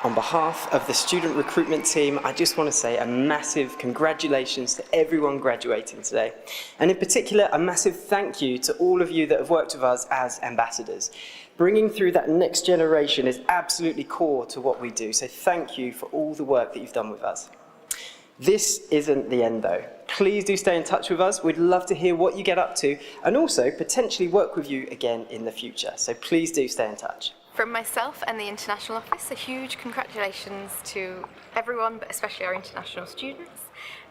On behalf of the student recruitment team, I just want to say a massive congratulations to everyone graduating today. And in particular, a massive thank you to all of you that have worked with us as ambassadors. Bringing through that next generation is absolutely core to what we do, so thank you for all the work that you've done with us. This isn't the end though. Please do stay in touch with us. We'd love to hear what you get up to and also potentially work with you again in the future. So please do stay in touch. From myself and the International Office, a huge congratulations to everyone, but especially our international students.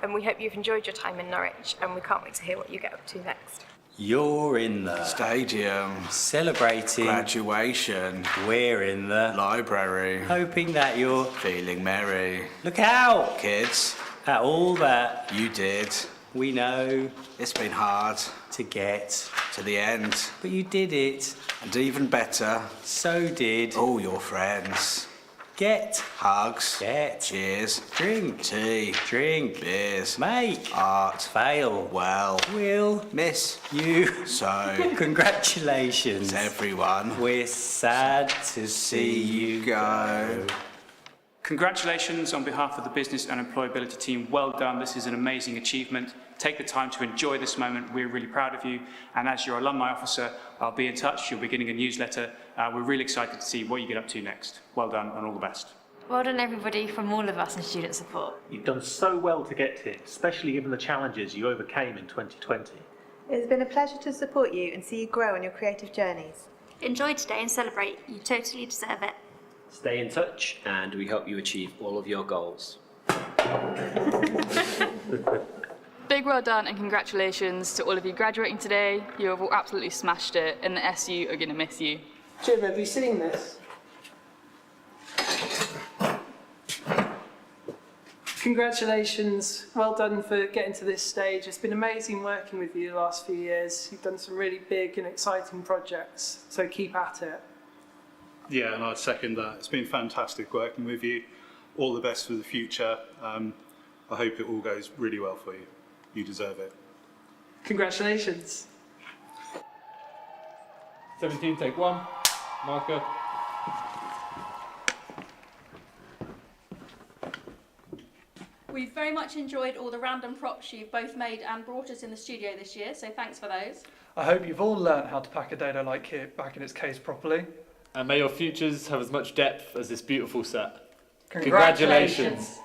And we hope you've enjoyed your time in Norwich, and we can't wait to hear what you get up to next. You're in the stadium, celebrating graduation. We're in the library, hoping that you're feeling merry. Look out, Kids, at all that you did. we know It's been hard to get, to the end, but you did it. and even better, So did all your friends. get, Hugs, get, cheers, drink, tea, drink, beers, make, art, fail, well, will, miss. you. So, Congratulations, everyone, We're sad to see you go. Congratulations on behalf of the Business and Employability team. Well done. This is an amazing achievement. Take the time to enjoy this moment. We're really proud of you. And as your alumni officer, I'll be in touch. You'll be getting a newsletter. We're really excited to see what you get up to next. Well done and all the best. Well done everybody from all of us in student support. You've done so well to get here, especially given the challenges you overcame in 2020. It has been a pleasure to support you and see you grow on your creative journeys. Enjoy today and celebrate. You totally deserve it. Stay in touch and we hope you achieve all of your goals. Big well done and congratulations to all of you graduating today. You have all absolutely smashed it and the SU are going to miss you. Jim, have you seen this? Congratulations, well done for getting to this stage. It's been amazing working with you the last few years. You've done some really big and exciting projects, so keep at it. Yeah, and I'd second that. It's been fantastic working with you. All the best for the future. I hope it all goes really well for you. You deserve it. Congratulations. 17, take one. Marker. We've very much enjoyed all the random props you've both made and brought us in the studio this year, so thanks for those. I hope you've all learnt how to pack a dado like kit back in its case properly. And may your futures have as much depth as this beautiful set. Congratulations.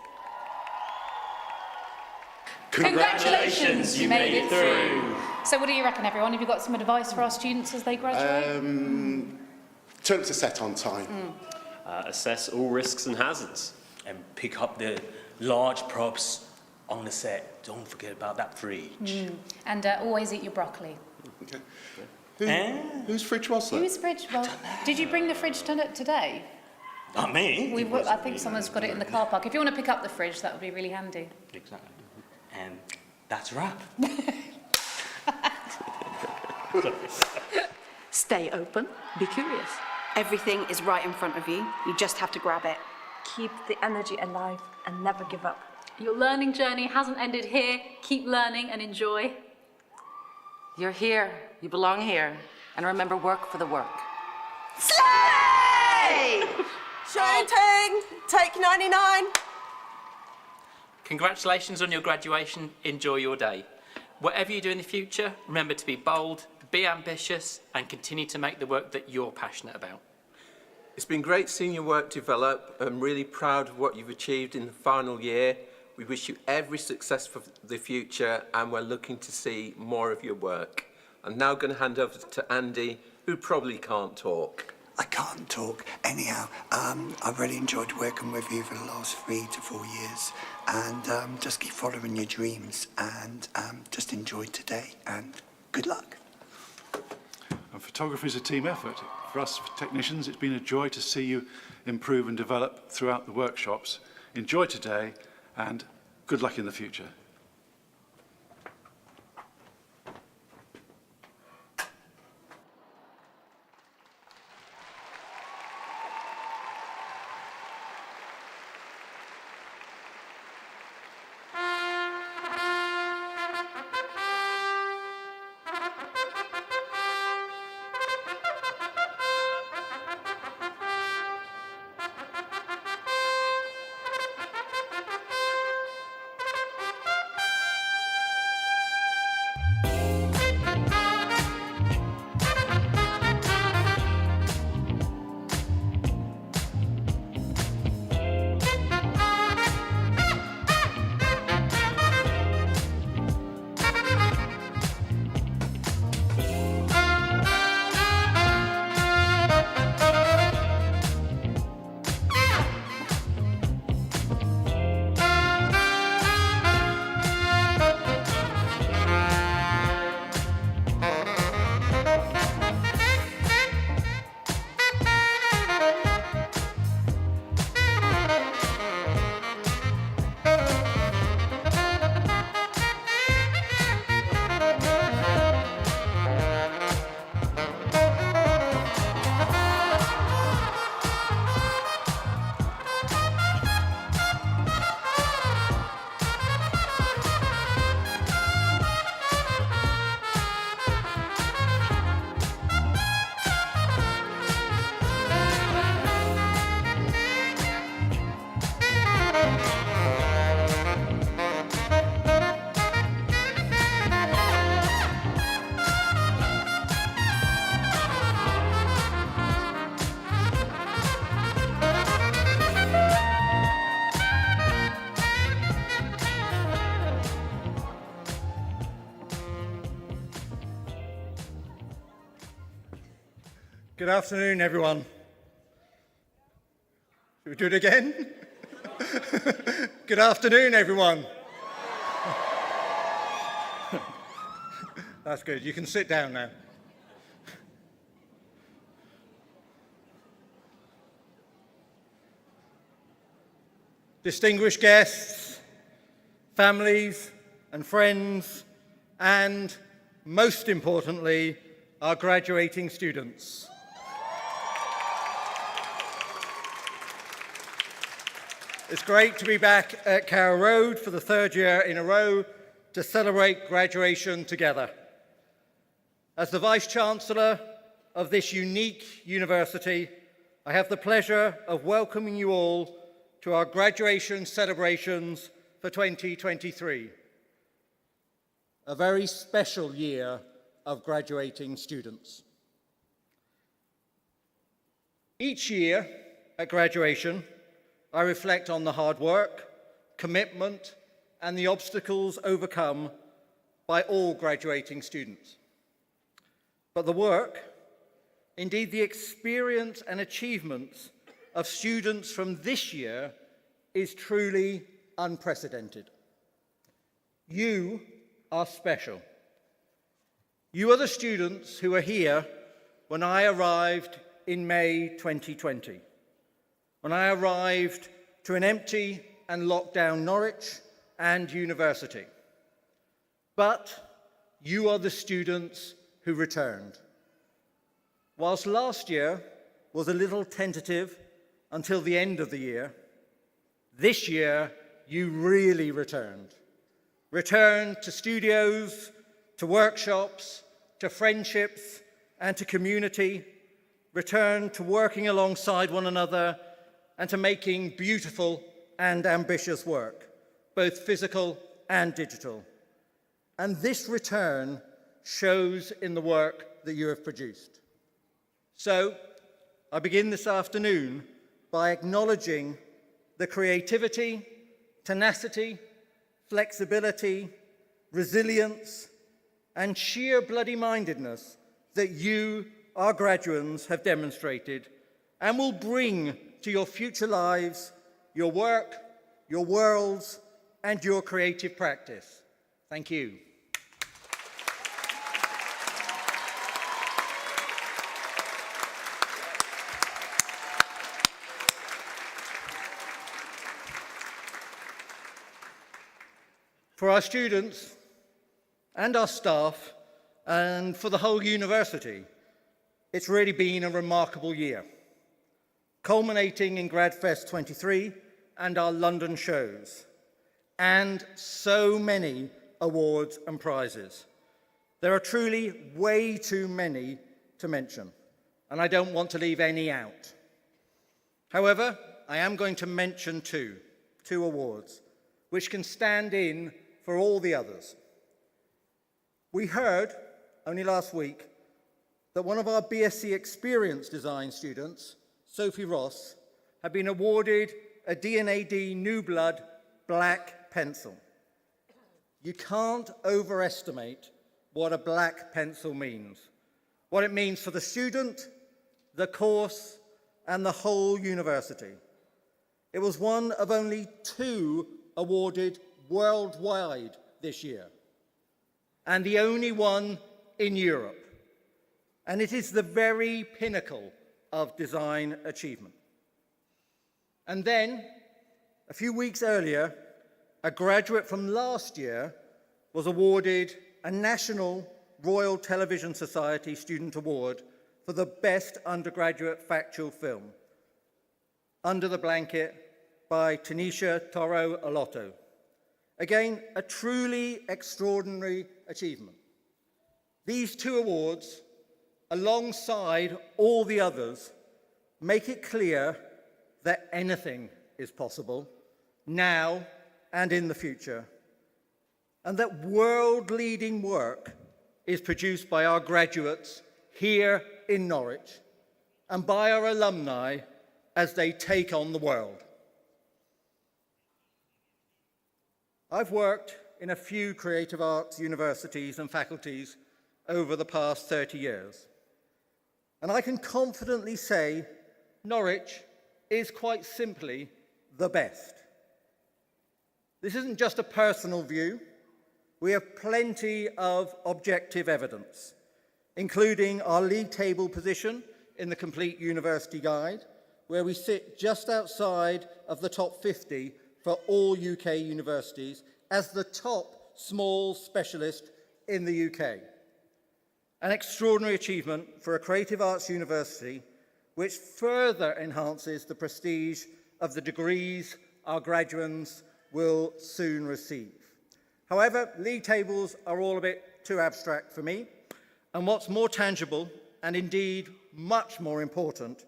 Congratulations, you made it through. So what do you reckon, everyone? Have you got some advice for our students as they graduate? Turn up to set on time. Assess all risks and hazards. And pick up the large props on the set. Don't forget about that fridge. And always eat your broccoli. Okay. Whose fridge was that? Whose fridge? Well, did you bring the fridge today? Not me. I think someone's got it in the car park. If you want to pick up the fridge, that would be really handy. Exactly. And that's a wrap. Stay open, be curious. Everything is right in front of you. You just have to grab it. Keep the energy alive and never give up. Your learning journey hasn't ended here. Keep learning and enjoy. You're here. You belong here. And remember, work for the work. Slay! Shooting! Take 99! Congratulations on your graduation. Enjoy your day. Whatever you do in the future, remember to be bold, be ambitious, and continue to make the work that you're passionate about. It's been great seeing your work develop. I'm really proud of what you've achieved in the final year. We wish you every success for the future, and we're looking to see more of your work. I'm now going to hand over to Andy, who probably can't talk. I can't talk. Anyhow, I've really enjoyed working with you for the last 3 to 4 years, and just keep following your dreams, and just enjoy today, and good luck. And photography is a team effort. For us technicians, it's been a joy to see you improve and develop throughout the workshops. Enjoy today, and good luck in the future. Good afternoon, everyone. Should we do it again? Good afternoon, everyone. That's good. You can sit down now. Distinguished guests, families and friends, and most importantly, our graduating students. It's great to be back at Carrow Road for the third year in a row to celebrate graduation together. As the Vice-Chancellor of this unique university, I have the pleasure of welcoming you all to our graduation celebrations for 2023. A very special year of graduating students. Each year at graduation, I reflect on the hard work, commitment, and the obstacles overcome by all graduating students. But the work, indeed the experience and achievements of students from this year is truly unprecedented. You are special. You are the students who were here when I arrived in May 2020. When I arrived to an empty and locked down Norwich and university. But you are the students who returned. Whilst last year was a little tentative until the end of the year, this year you really returned. Returned to studios, to workshops, to friendships, and to community. Returned to working alongside one another and to making beautiful and ambitious work, both physical and digital. And this return shows in the work that you have produced. So, I begin this afternoon by acknowledging the creativity, tenacity, flexibility, resilience, and sheer bloody-mindedness that you, our graduates, have demonstrated and will bring to your future lives, your work, your worlds, and your creative practice. Thank you. For our students and our staff, and for the whole university, it's really been a remarkable year, culminating in GradFest 23 and our London shows, and so many awards and prizes. There are truly way too many to mention, and I don't want to leave any out. However, I am going to mention two awards, which can stand in for all the others. We heard, only last week, that one of our BSc Experience Design students, Sophie Ross, had been awarded a D&AD New Blood black pencil. You can't overestimate what a black pencil means, what it means for the student, the course, and the whole university. It was one of only 2 awarded worldwide this year, and the only one in Europe. And it is the very pinnacle of design achievement. And then, a few weeks earlier, a graduate from last year was awarded a National Royal Television Society Student Award for the Best Undergraduate Factual Film, Under the Blanket by Tanisha Toro Alotto. Again, a truly extraordinary achievement. These 2 awards, alongside all the others, make it clear that anything is possible, now and in the future, and that world-leading work is produced by our graduates here in Norwich and by our alumni as they take on the world. I've worked in a few creative arts universities and faculties over the past 30 years. And I can confidently say Norwich is quite simply the best. This isn't just a personal view. We have plenty of objective evidence, including our league table position in the Complete University Guide, where we sit just outside of the top 50 for all UK universities as the top small specialist in the UK. An extraordinary achievement for a creative arts university, which further enhances the prestige of the degrees our graduates will soon receive. However, league tables are all a bit too abstract for me, and what's more tangible, and indeed much more important,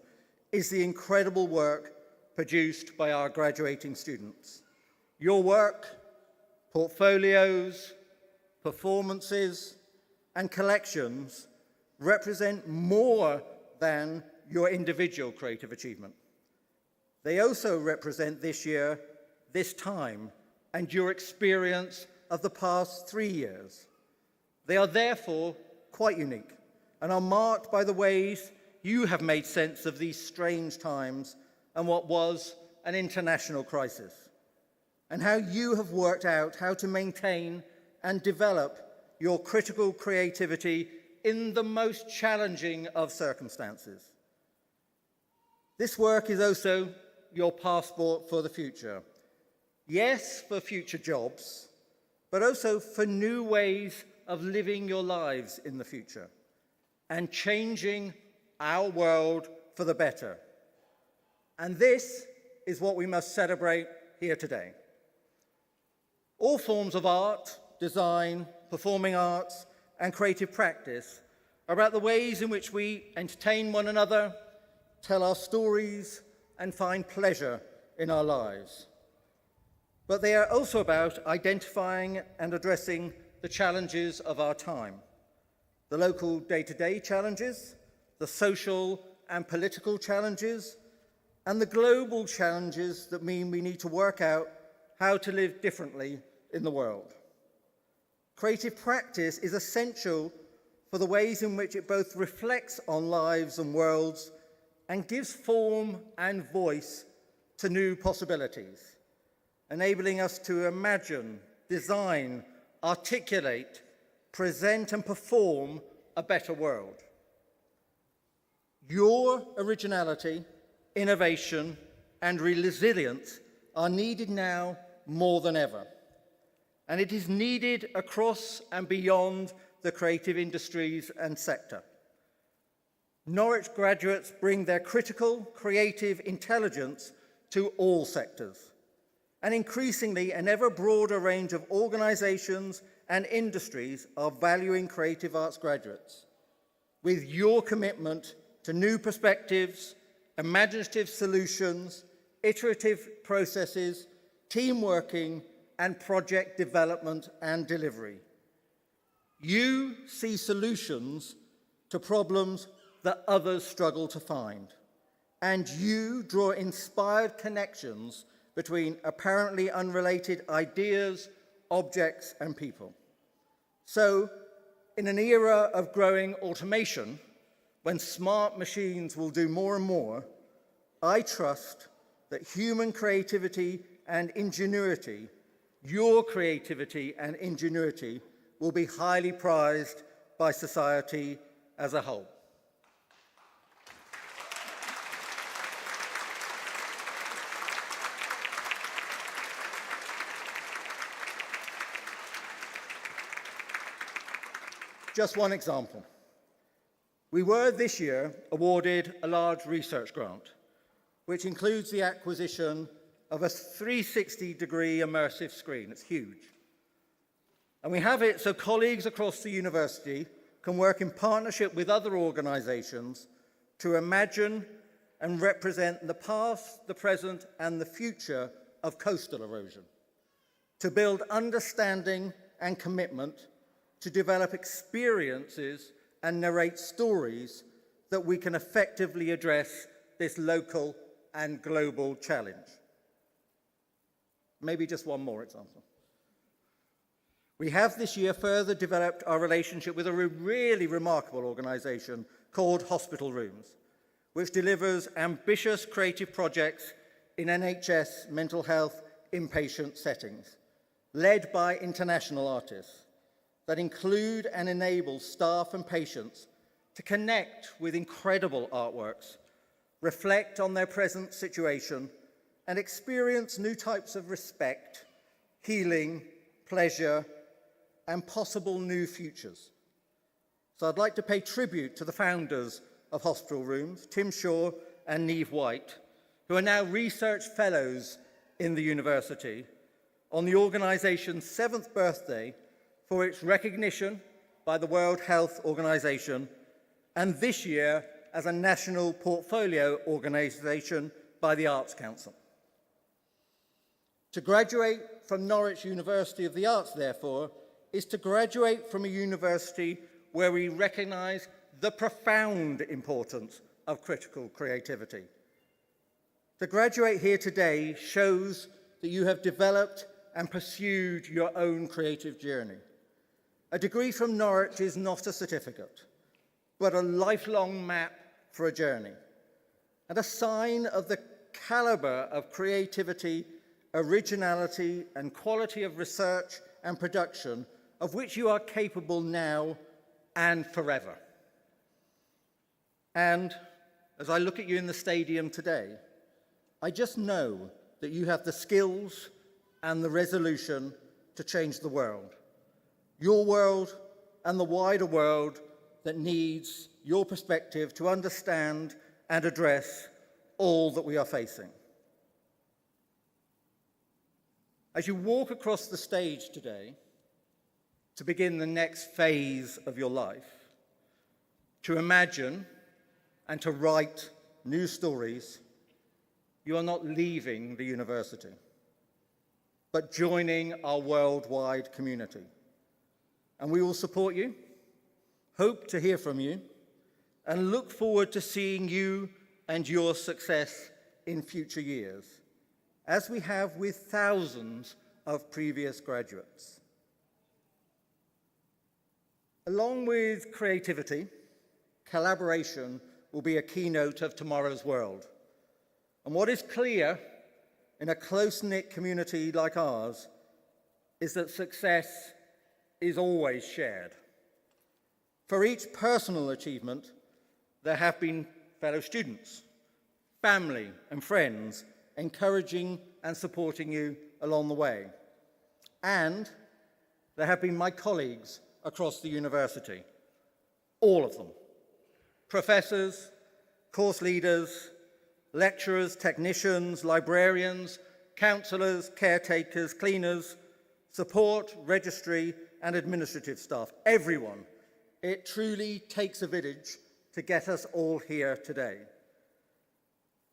is the incredible work produced by our graduating students. Your work, portfolios, performances, and collections represent more than your individual creative achievement. They also represent this year, this time, and your experience of the past 3 years. They are therefore quite unique and are marked by the ways you have made sense of these strange times and what was an international crisis, and how you have worked out how to maintain and develop your critical creativity in the most challenging of circumstances. This work is also your passport for the future. Yes, for future jobs, but also for new ways of living your lives in the future and changing our world for the better. And this is what we must celebrate here today. All forms of art, design, performing arts, and creative practice are about the ways in which we entertain one another, tell our stories, and find pleasure in our lives. But they are also about identifying and addressing the challenges of our time, the local day-to-day challenges, the social and political challenges, and the global challenges that mean we need to work out how to live differently in the world. Creative practice is essential for the ways in which it both reflects on lives and worlds and gives form and voice to new possibilities, enabling us to imagine, design, articulate, present and perform a better world. Your originality, innovation, and resilience are needed now more than ever. And it is needed across and beyond the creative industries and sector. Norwich graduates bring their critical, creative intelligence to all sectors, and increasingly an ever broader range of organisations and industries are valuing creative arts graduates. With your commitment to new perspectives, imaginative solutions, iterative processes, team working, and project development and delivery. You see solutions to problems that others struggle to find, and you draw inspired connections between apparently unrelated ideas, objects, and people. So, in an era of growing automation, when smart machines will do more and more, I trust that human creativity and ingenuity, your creativity and ingenuity, will be highly prized by society as a whole. Just one example. We were this year awarded a large research grant, which includes the acquisition of a 360-degree immersive screen. It's huge. And we have it so colleagues across the university can work in partnership with other organisations to imagine and represent the past, the present, and the future of coastal erosion, to build understanding and commitment, to develop experiences and narrate stories that we can effectively address this local and global challenge. Maybe just one more example. We have this year further developed our relationship with a really remarkable organisation called Hospital Rooms, which delivers ambitious creative projects in NHS mental health inpatient settings, led by international artists that include and enable staff and patients to connect with incredible artworks, reflect on their present situation, and experience new types of respect, healing, pleasure, and possible new futures. So I'd like to pay tribute to the founders of Hospital Rooms, Tim Shaw and Neve White, who are now research fellows in the university, on the organisation's 7th birthday for its recognition by the World Health Organization, and this year as a national portfolio organisation by the Arts Council. To graduate from Norwich University of the Arts, therefore, is to graduate from a university where we recognise the profound importance of critical creativity. To graduate here today shows that you have developed and pursued your own creative journey. A degree from Norwich is not a certificate, but a lifelong map for a journey, and a sign of the calibre of creativity, originality, and quality of research and production of which you are capable now and forever. And as I look at you in the stadium today, I just know that you have the skills and the resolution to change the world. Your world and the wider world that needs your perspective to understand and address all that we are facing. As you walk across the stage today to begin the next phase of your life, to imagine and to write new stories, you are not leaving the university, but joining our worldwide community. And we will support you, hope to hear from you, and look forward to seeing you and your success in future years, as we have with thousands of previous graduates. Along with creativity, collaboration will be a keynote of tomorrow's world. And what is clear in a close-knit community like ours is that success is always shared. For each personal achievement, there have been fellow students, family and friends encouraging and supporting you along the way. And there have been my colleagues across the university, all of them. Professors, course leaders, lecturers, technicians, librarians, counsellors, caretakers, cleaners, support, registry, and administrative staff, everyone. It truly takes a village to get us all here today.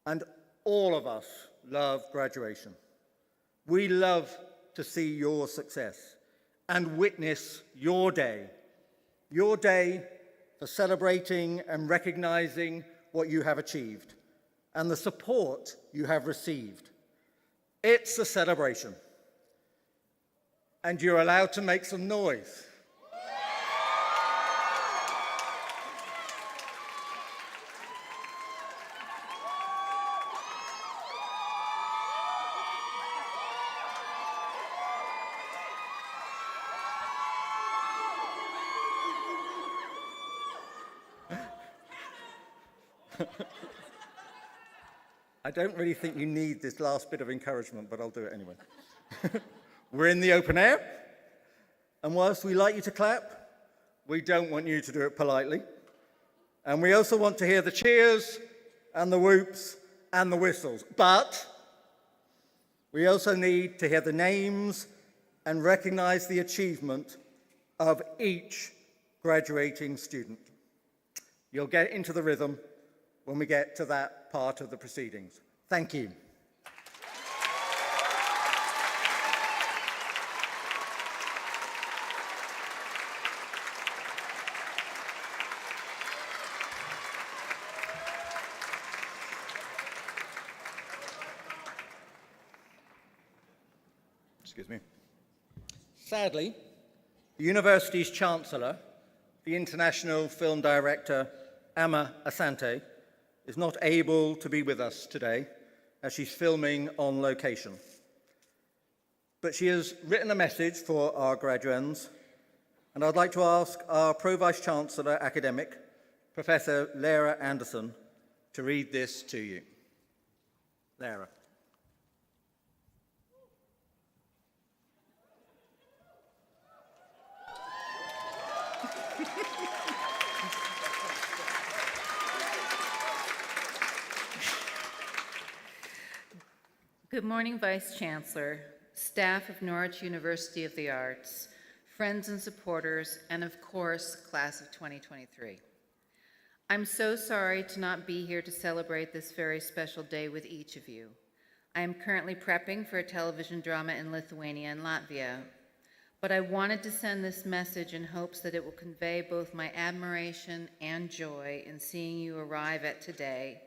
And all of us love graduation. We love to see your success and witness your day for celebrating and recognizing what you have achieved and the support you have received. It's a celebration. And you're allowed to make some noise. I don't really think you need this last bit of encouragement, but I'll do it anyway. We're in the open air, and whilst we like you to clap, we don't want you to do it politely. And we also want to hear the cheers and the whoops and the whistles. But we also need to hear the names and recognize the achievement of each graduating student. You'll get into the rhythm when we get to that part of the proceedings. Thank you. Excuse me. Sadly, the university's chancellor, the international film director Amma Asante, is not able to be with us today as she's filming on location. But she has written a message for our graduands, and I'd like to ask our Pro-Vice-Chancellor Academic, Professor Lara Anderson, to read this to you. Lara. Good morning, Vice-Chancellor, staff of Norwich University of the Arts, friends and supporters, and of course, class of 2023. I'm so sorry to not be here to celebrate this very special day with each of you. I am currently prepping for a television drama in Lithuania and Latvia, but I wanted to send this message in hopes that it will convey both my admiration and joy in seeing you arrive at today,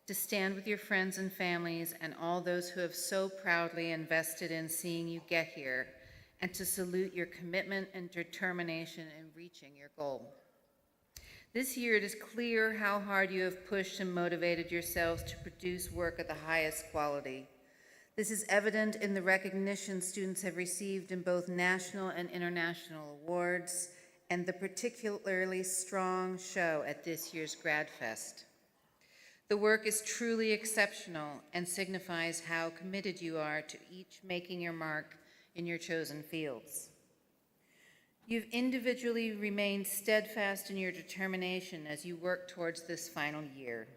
to stand with your friends and families and all those who have so proudly invested in seeing you get here, and to salute your commitment and determination in reaching your goal. This year, it is clear how hard you have pushed and motivated yourselves to produce work at the highest quality. This is evident in the recognition students have received in both national and international awards, and the particularly strong show at this year's Grad Fest. The work is truly exceptional and signifies how committed you are to each making your mark in your chosen fields. You've individually remained steadfast in your determination as you work towards this final year,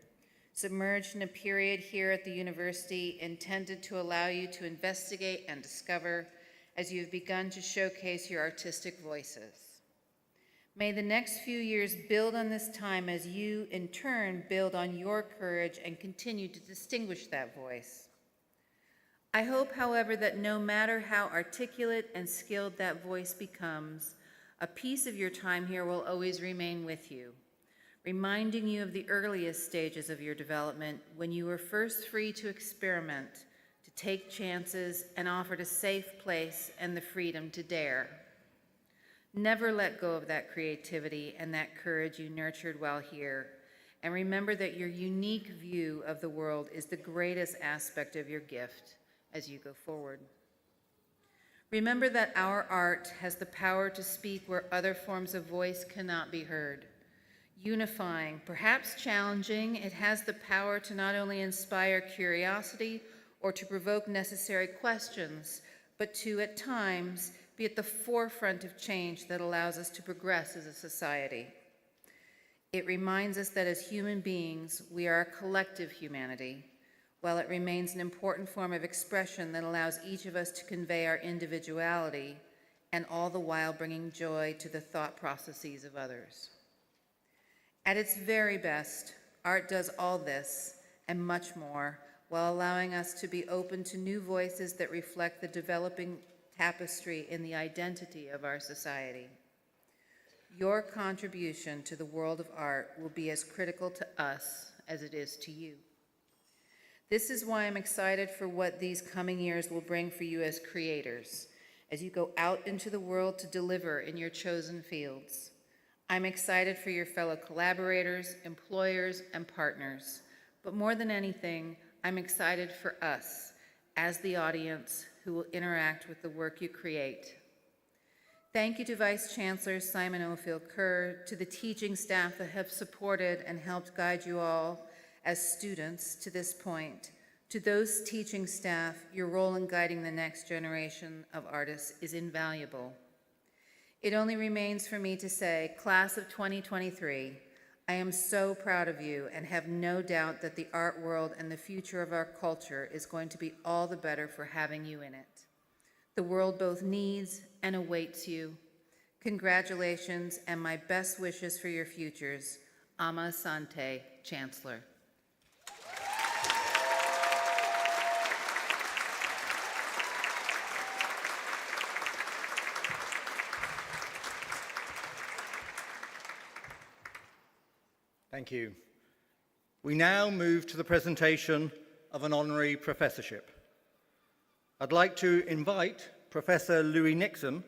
submerged in a period here at the university intended to allow you to investigate and discover as you have begun to showcase your artistic voices. May the next few years build on this time as you, in turn, build on your courage and continue to distinguish that voice. I hope, however, that no matter how articulate and skilled that voice becomes, a piece of your time here will always remain with you, reminding you of the earliest stages of your development when you were first free to experiment, to take chances, and offered a safe place and the freedom to dare. Never let go of that creativity and that courage you nurtured while here, and remember that your unique view of the world is the greatest aspect of your gift as you go forward. Remember that our art has the power to speak where other forms of voice cannot be heard. Unifying, perhaps challenging, it has the power to not only inspire curiosity or to provoke necessary questions, but to, at times, be at the forefront of change that allows us to progress as a society. It reminds us that as human beings, we are a collective humanity, while it remains an important form of expression that allows each of us to convey our individuality, and all the while bringing joy to the thought processes of others. At its very best, art does all this and much more, while allowing us to be open to new voices that reflect the developing tapestry in the identity of our society. Your contribution to the world of art will be as critical to us as it is to you. This is why I'm excited for what these coming years will bring for you as creators, as you go out into the world to deliver in your chosen fields. I'm excited for your fellow collaborators, employers, and partners. But more than anything, I'm excited for us as the audience who will interact with the work you create. Thank you to Vice Chancellor Simon Ophir Kerr, to the teaching staff that have supported and helped guide you all as students to this point. To those teaching staff, your role in guiding the next generation of artists is invaluable. It only remains for me to say, class of 2023, I am so proud of you and have no doubt that the art world and the future of our culture is going to be all the better for having you in it. The world both needs and awaits you. Congratulations and my best wishes for your futures. Amma Asante, Chancellor. Thank you. We now move to the presentation of an honorary professorship. I'd like to invite Professor Louis Nixon,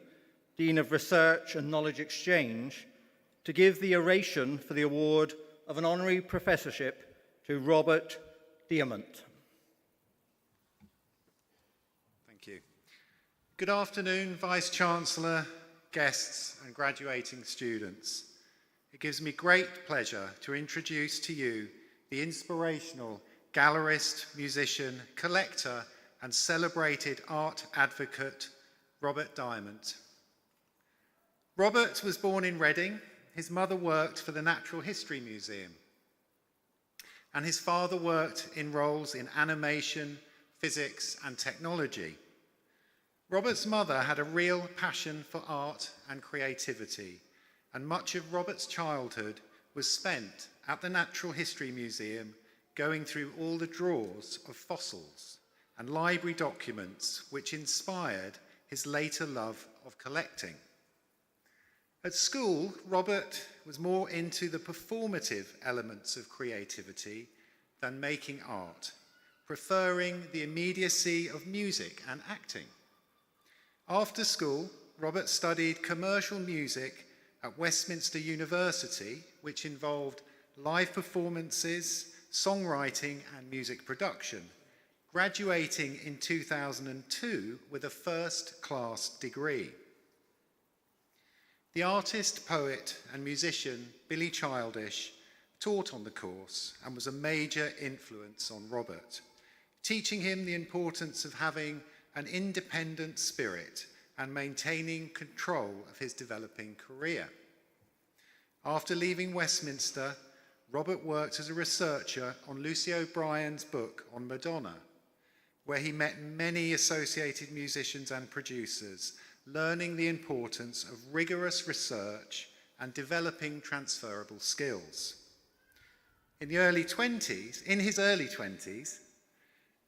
Dean of Research and Knowledge Exchange, to give the oration for the award of an honorary professorship to Robert Diamant. Thank you. Good afternoon, Vice-Chancellor, guests and graduating students. It gives me great pleasure to introduce to you the inspirational gallerist, musician, collector and celebrated art advocate, Robert Diamant. Robert was born in Reading. His mother worked for the Natural History Museum, and his father worked in roles in animation, physics and technology. Robert's mother had a real passion for art and creativity, and much of Robert's childhood was spent at the Natural History Museum going through all the drawers of fossils and library documents which inspired his later love of collecting. At school, Robert was more into the performative elements of creativity than making art, preferring the immediacy of music and acting. After school, Robert studied commercial music at Westminster University, which involved live performances, songwriting and music production, graduating in 2002 with a first-class degree. The artist, poet and musician Billy Childish taught on the course and was a major influence on Robert, teaching him the importance of having an independent spirit and maintaining control of his developing career. After leaving Westminster, Robert worked as a researcher on Lucy O'Brien's book on Madonna, where he met many associated musicians and producers, learning the importance of rigorous research and developing transferable skills. In his early 20s,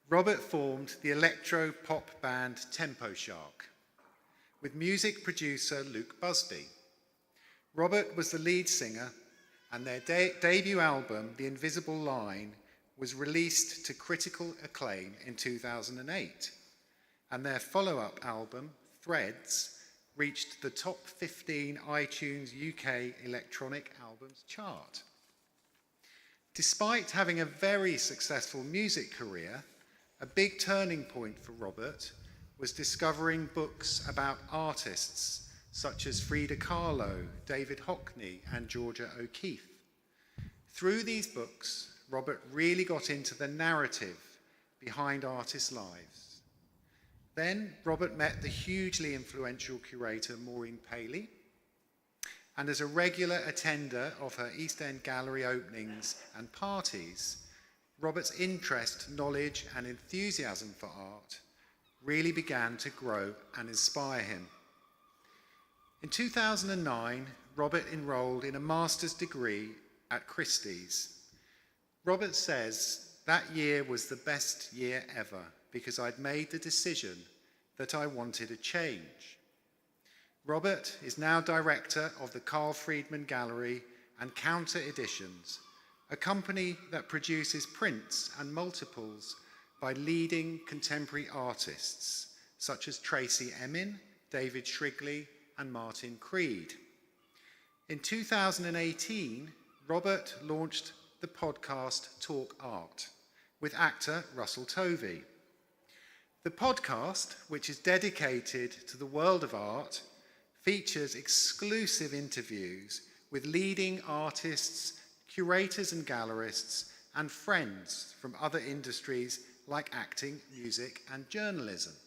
Robert formed the electro-pop band Tempo Shark with music producer Luke Busby. Robert was the lead singer, and their debut album, The Invisible Line, was released to critical acclaim in 2008, and their follow-up album, Threads, reached the top 15 iTunes UK electronic albums chart. Despite having a very successful music career, a big turning point for Robert was discovering books about artists such as Frida Kahlo, David Hockney, and Georgia O'Keeffe. Through these books, Robert really got into the narrative behind artists' lives. Then Robert met the hugely influential curator Maureen Paley, and as a regular attender of her East End Gallery openings and parties, Robert's interest, knowledge, and enthusiasm for art really began to grow and inspire him. In 2009, Robert enrolled in a master's degree at Christie's. Robert says, "That year was the best year ever because I'd made the decision that I wanted a change." Robert is now director of the Carl Friedman Gallery and Counter Editions, a company that produces prints and multiples by leading contemporary artists such as Tracy Emin, David Shrigley, and Martin Creed. In 2018, Robert launched the podcast Talk Art with actor Russell Tovey. The podcast, which is dedicated to the world of art, features exclusive interviews with leading artists, curators and gallerists, and friends from other industries like acting, music, and journalism.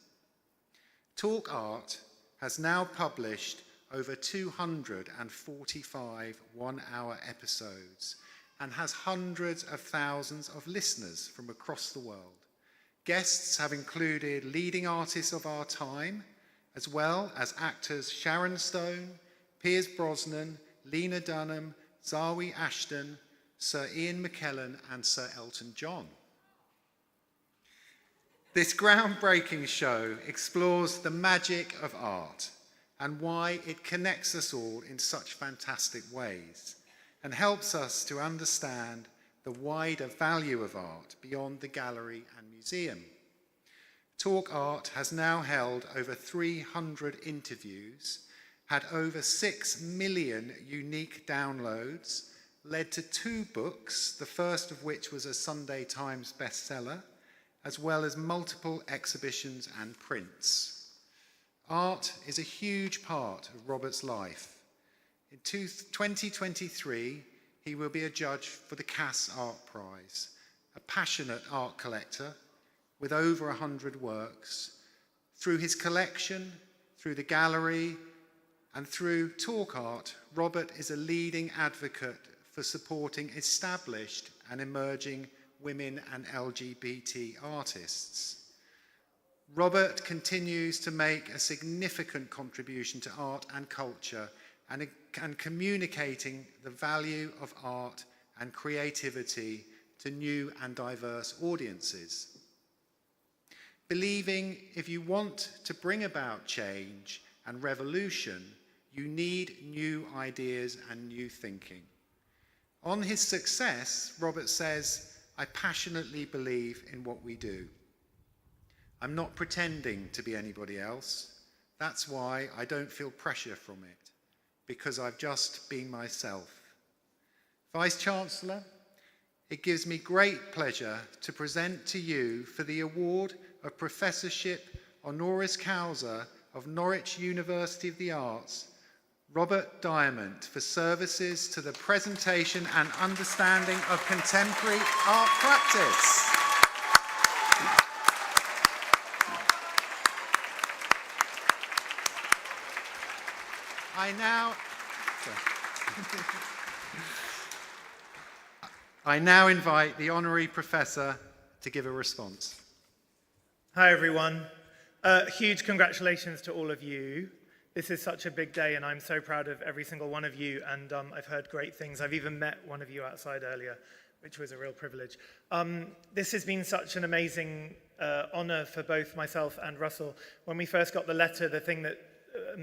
Talk Art has now published over 245 one-hour episodes and has hundreds of thousands of listeners from across the world. Guests have included leading artists of our time, as well as actors Sharon Stone, Piers Brosnan, Lena Dunham, Zawe Ashton, Sir Ian McKellen, and Sir Elton John. This groundbreaking show explores the magic of art and why it connects us all in such fantastic ways, and helps us to understand the wider value of art beyond the gallery and museum. Talk Art has now held over 300 interviews, had over 6 million unique downloads, led to 2 books, the first of which was a Sunday Times bestseller, as well as multiple exhibitions and prints. Art is a huge part of Robert's life. In 2023, he will be a judge for the Cass Art Prize, a passionate art collector with over 100 works. Through his collection, through the gallery, and through Talk Art, Robert is a leading advocate for supporting established and emerging women and LGBT artists. Robert continues to make a significant contribution to art and culture and communicating the value of art and creativity to new and diverse audiences. Believing if you want to bring about change and revolution, you need new ideas and new thinking. On his success, Robert says, "I passionately believe in what we do. I'm not pretending to be anybody else. That's why I don't feel pressure from it, because I've just been myself." Vice-Chancellor, it gives me great pleasure to present to you for the award of Professorship Honoris Causa of Norwich University of the Arts, Robert Diamond, for services to the presentation and understanding of contemporary art practice. I now invite the Honorary Professor to give a response. Hi everyone. Huge congratulations to all of you. This is such a big day and I'm so proud of every single one of you, and I've heard great things. I've even met one of you outside earlier, which was a real privilege. This has been such an amazing honour for both myself and Russell. When we first got the letter, the thing that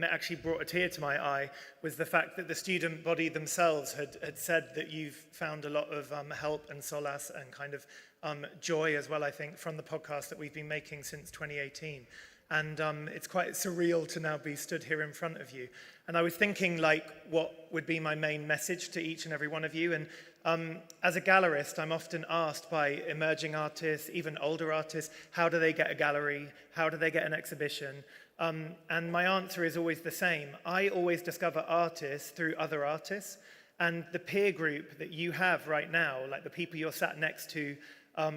actually brought a tear to my eye was the fact that the student body themselves had said that you've found a lot of help and solace and kind of joy as well, I think, from the podcast that we've been making since 2018. And it's quite surreal to now be stood here in front of you. And I was thinking, like, what would be my main message to each and every one of you. And as a gallerist, I'm often asked by emerging artists, even older artists, how do they get a gallery? How do they get an exhibition? And my answer is always the same. I always discover artists through other artists. And the peer group that you have right now, like the people you're sat next to,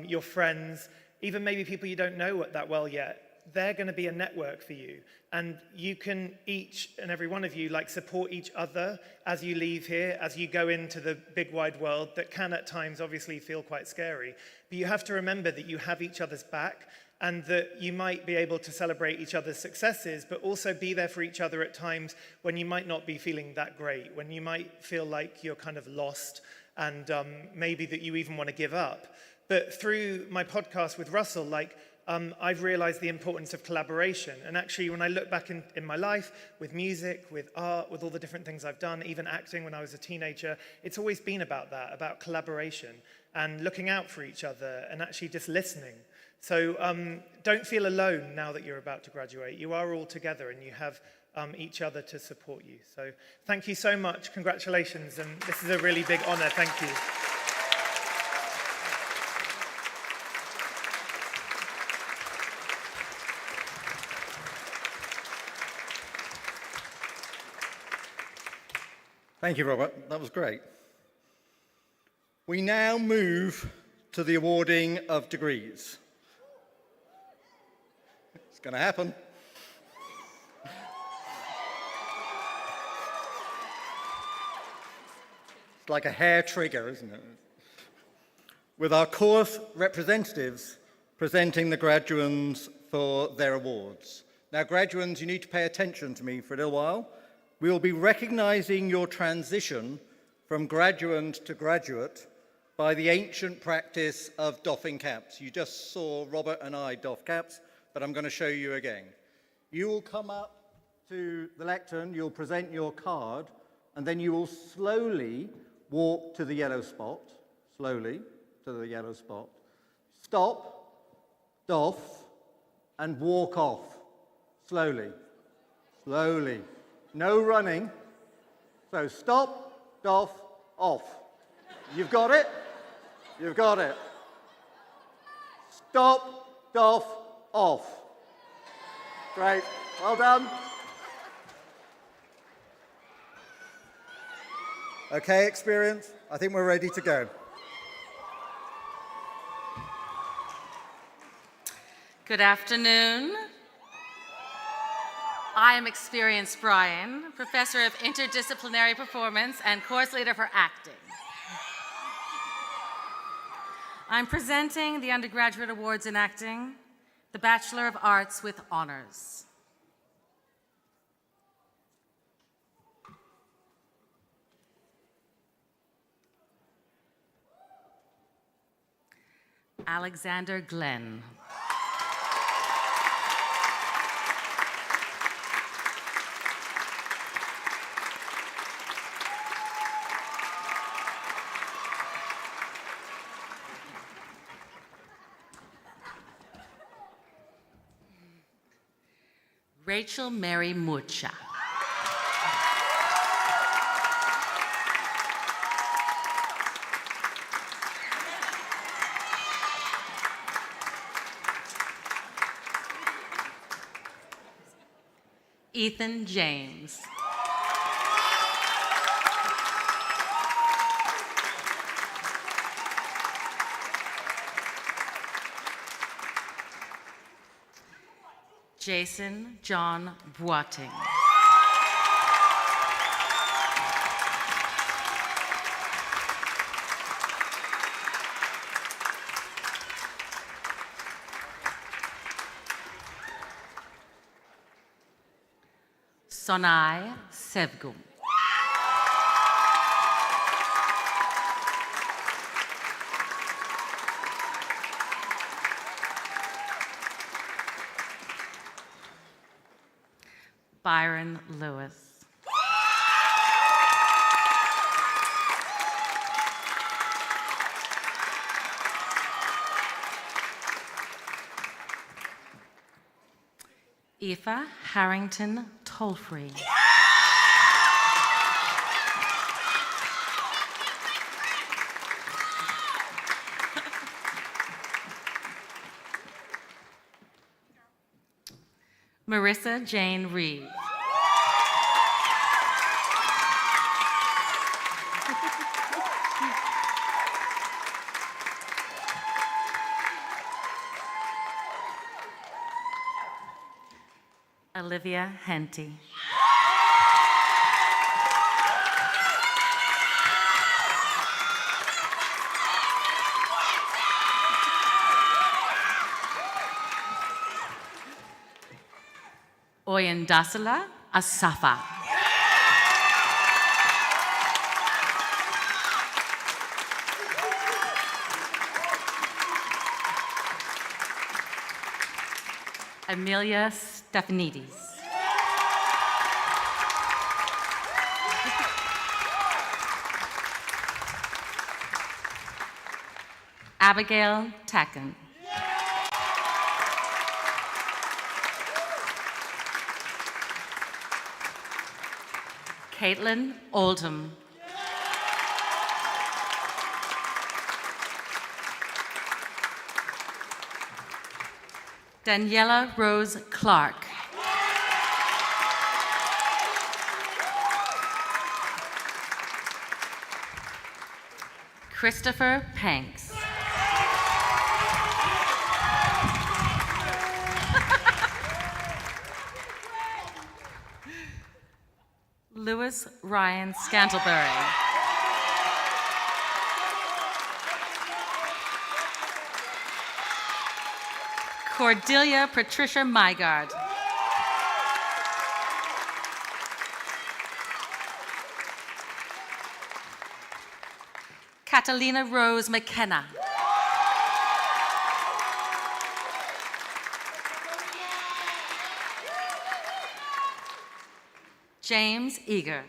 your friends, even maybe people you don't know that well yet, they're going to be a network for you. And you can, each and every one of you, like, support each other as you leave here, as you go into the big wide world that can at times obviously feel quite scary. But you have to remember that you have each other's back, and that you might be able to celebrate each other's successes, but also be there for each other at times when you might not be feeling that great, when you might feel like you're kind of lost, and maybe that you even want to give up. But through my podcast with Russell, I've realized the importance of collaboration. And actually, when I look back in my life, with music, with art, with all the different things I've done, even acting when I was a teenager, it's always been about that, about collaboration and looking out for each other and actually just listening. So don't feel alone now that you're about to graduate. You are all together and you have each other to support you. So thank you so much. Congratulations. And this is a really big honor. Thank you. Thank you, Robert. That was great. We now move to the awarding of degrees. It's going to happen. It's like a hair trigger, isn't it? With our course representatives presenting the graduands for their awards. Now, graduands, you need to pay attention to me for a little while. We will be recognizing your transition from graduand to graduate by the ancient practice of doffing caps. You just saw Robert and I doff caps, but I'm going to show you again. You will come up to the lectern, you'll present your card, and then you will slowly walk to the yellow spot, stop, doff, and walk off, slowly. No running. So stop, doff, off. You've got it? You've got it. Stop, doff, off. Great. Well done. Okay, Experience. I think we're ready to go. Good afternoon. I am Experience Brian, Professor of Interdisciplinary Performance and Course Leader for Acting. I'm presenting the Undergraduate Awards in Acting, the Bachelor of Arts with Honors. Alexander Glenn. Rachel Mary Mucha. Ethan James. Jason John Boating. Sonai Sevgum. Byron Lewis. Aoife Harrington Tolfree. Marissa Jane Reed. Olivia Henty. Oyindasala Asafa. Amelia Stefanidis. Abigail Tacken. Caitlin Oldham. Daniela Rose Clark. Christopher Panks. Lewis Ryan Scantlebury. Cordelia Patricia Mygard. Catalina Rose McKenna. James Eager.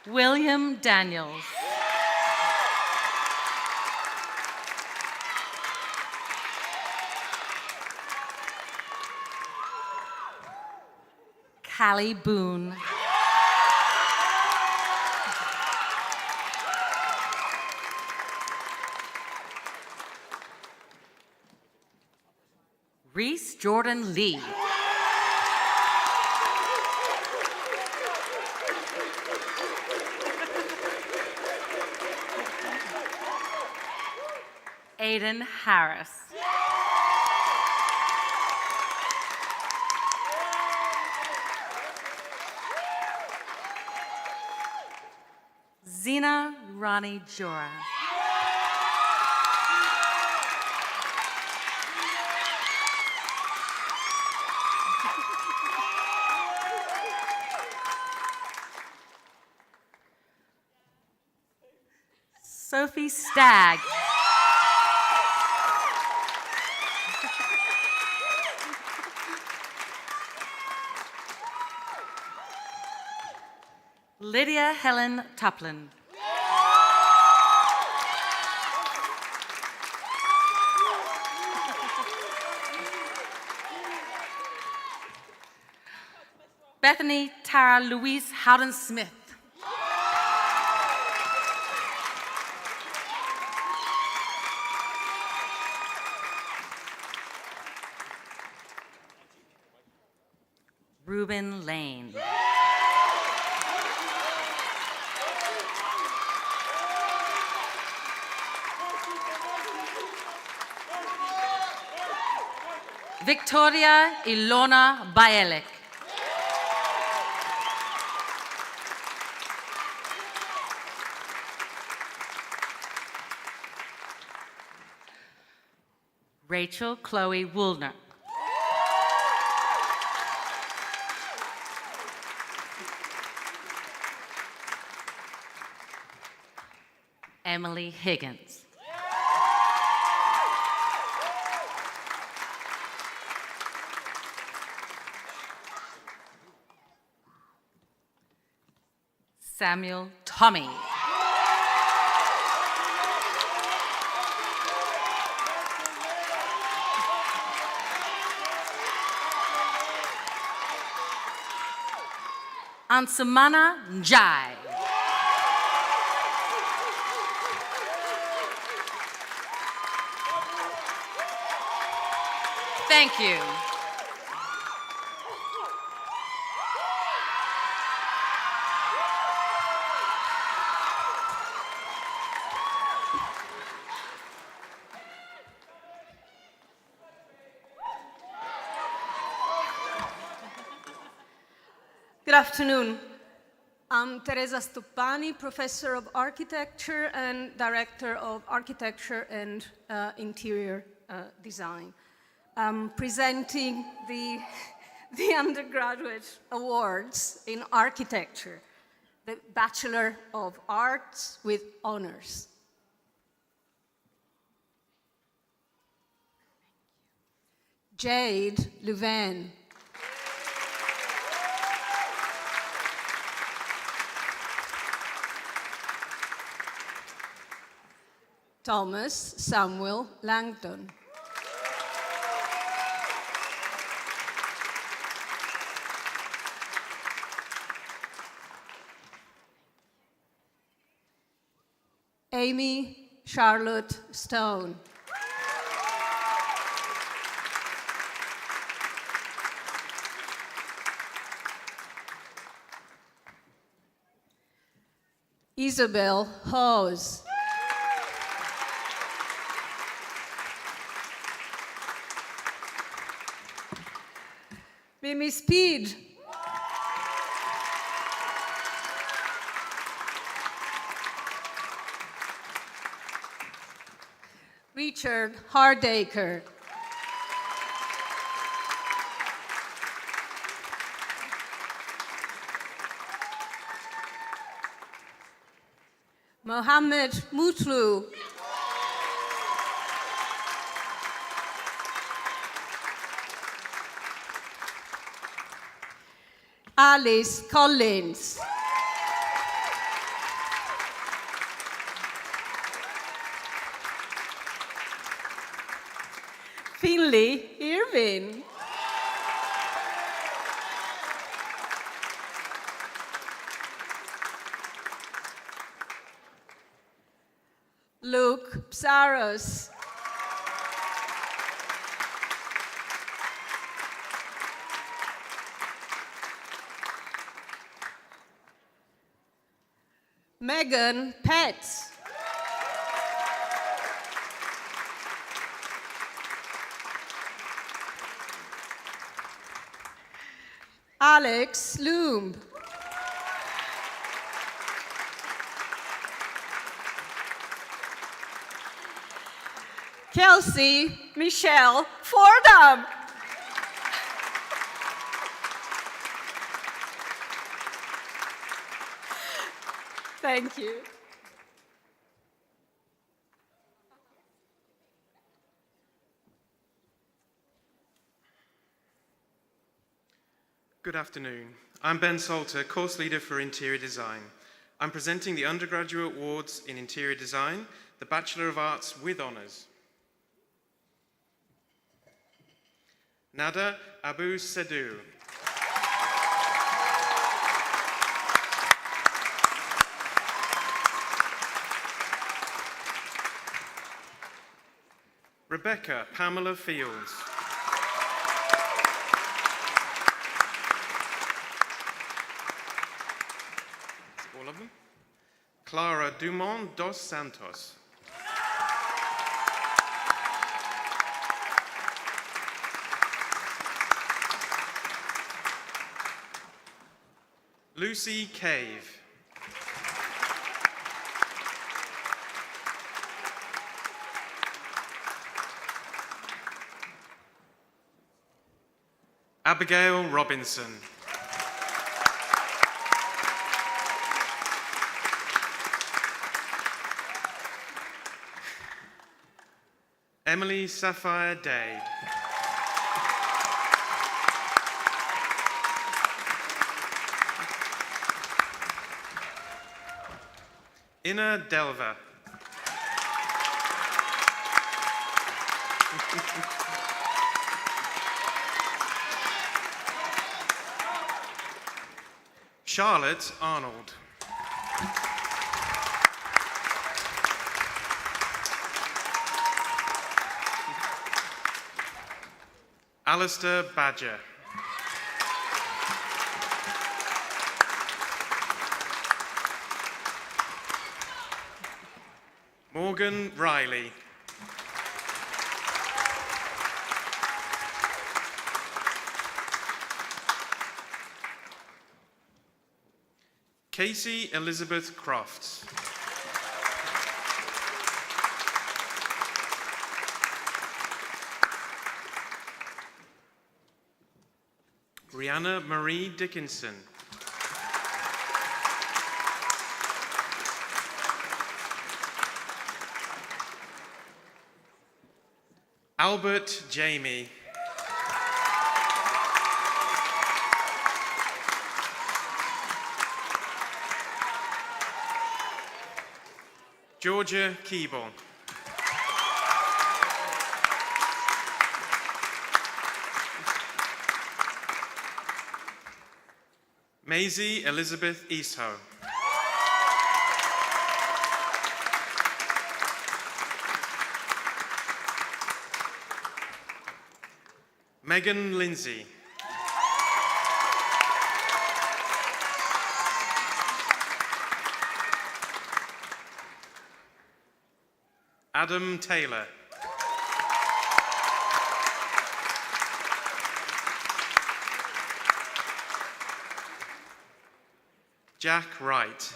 William Daniels. Callie Boone. Reese Jordan Lee. Aiden Harris. Zena Rani Jora. Sophie Stagg. Lydia Helen Tuplin. Bethany Tara Louise Howden Smith. Reuben Lane. Victoria Ilona Baelek. Rachel Chloe Woolner. Emily Higgins. Samuel Tommy. Ansumana Njai. Thank you. Good afternoon. I'm Teresa Stoppani, Professor of Architecture and Director of Architecture and Interior Design. I'm presenting the undergraduate awards in architecture, the Bachelor of Arts with honors. Jade Louvain. Thomas Samuel Langton. Amy Charlotte Stone. Isabel Hawes. Mimi Speed. Richard Hardacre. Mohammed Mutlu. Alice Collins. Finley Irvin. Saros. Megan Petz. Alex Loom. Kelsey Michelle Fordham. Thank you. Good afternoon. I'm Ben Salter, course leader for Interior Design. I'm presenting the undergraduate awards in Interior Design, the Bachelor of Arts with honours. Nada Abu Sedou. Rebecca Pamela Fields. All of them. Clara Dumont dos Santos. Lucy Cave. Abigail Robinson. Emily Sapphire Day. Ina Delva. Charlotte Arnold. Alistair Badger. Morgan Riley. Casey Elizabeth Crofts. Rihanna Marie Dickinson. Albert Jamie. Georgia Keeble. Maisie Elizabeth Easthoe. Megan Lindsay. Adam Taylor. Jack Wright.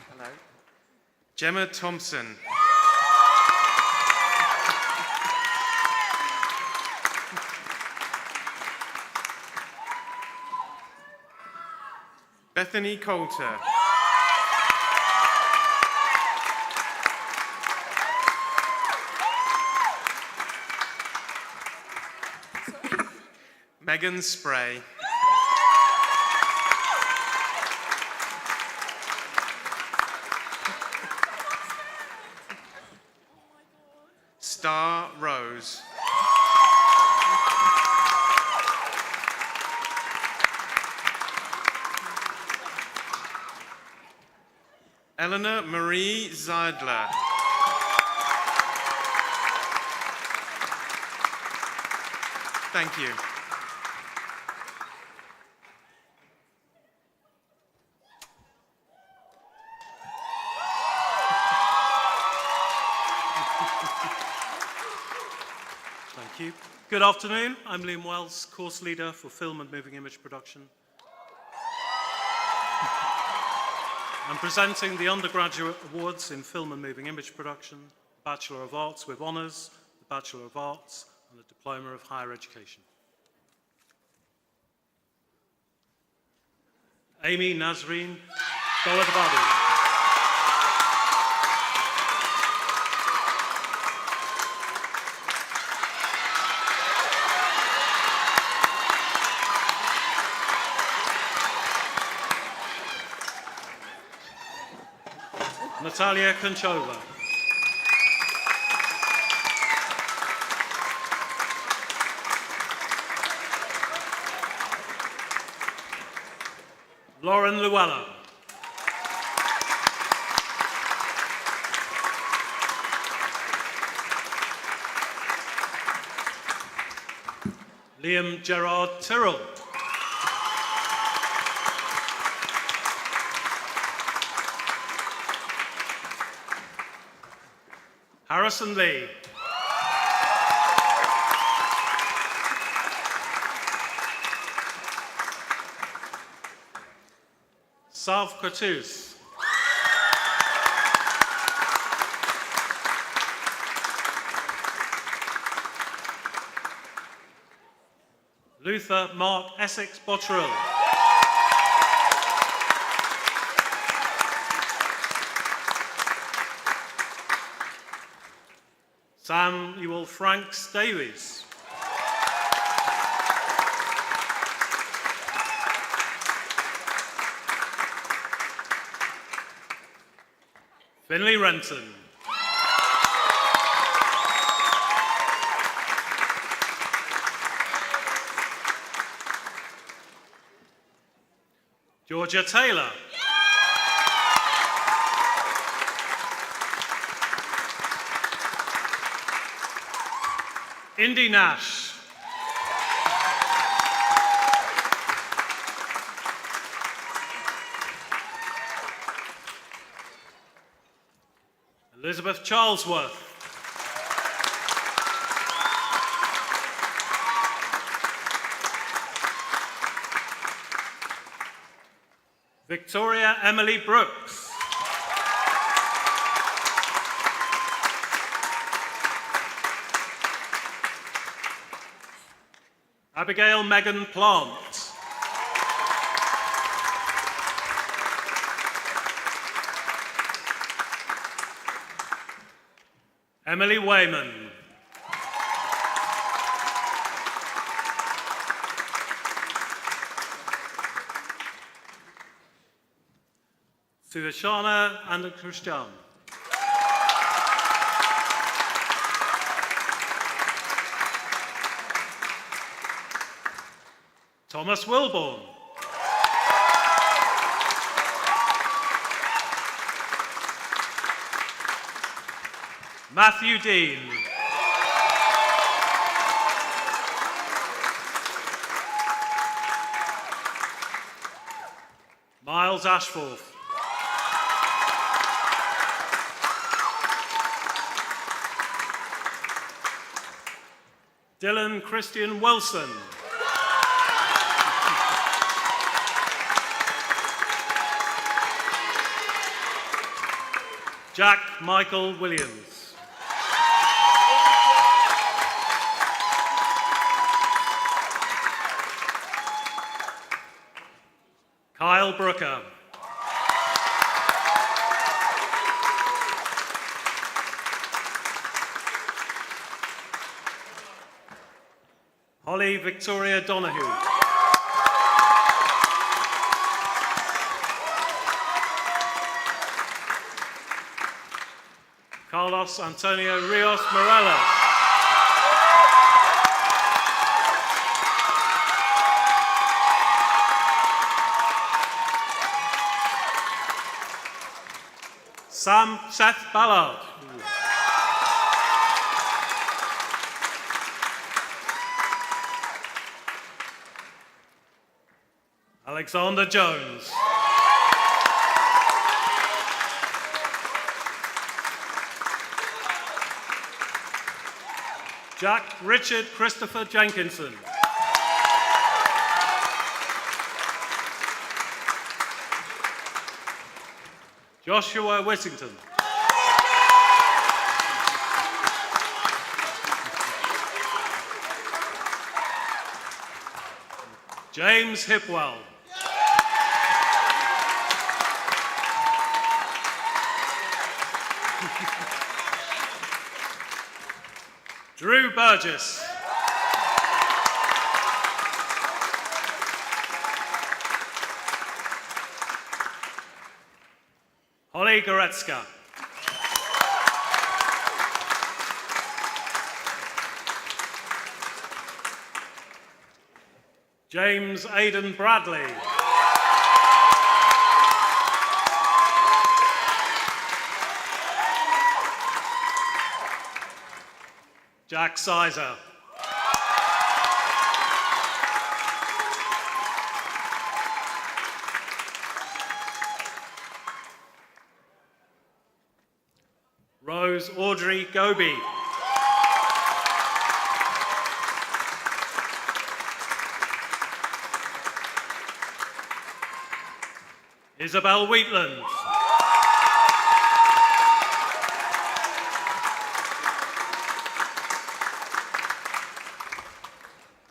Hello. Gemma Thompson. Bethany Coulter. Megan Spray. Star Rose. Eleanor Marie Zeidler. Thank you. Thank you. Good afternoon. I'm Liam Wells, course leader for film and moving image production. I'm presenting the undergraduate awards in film and moving image production, the Bachelor of Arts with honours, the Bachelor of Arts, and the Diploma of Higher Education. Amy Nazreen Dawabadi. Natalia Konchova. Lauren Llewellyn. Liam Gerard Tyrrell. Harrison Lee. Sav Qatus. Luther Mark Essex Botterill. Samuel Franks Davies. Finley Renton. Georgia Taylor. Indy Nash. Elizabeth Charlesworth. Victoria Emily Brooks. Abigail Megan Plant. Emily Wayman. Suvashana and Christian. Thomas Wilborn. Matthew Dean. Miles Ashforth. Dylan Christian Wilson. Jack Michael Williams. Kyle Brooker. Holly Victoria Donahue. Carlos Antonio Rios Morales. Seth Ballard. Alexander Jones. Jack Richard Christopher Jenkinson. Joshua Whittington. James Hipwell. Drew Burgess. Holly Goretzka. James Aidan Bradley. Jack Sizer. Rose Audrey Goby. Isabel Wheatland.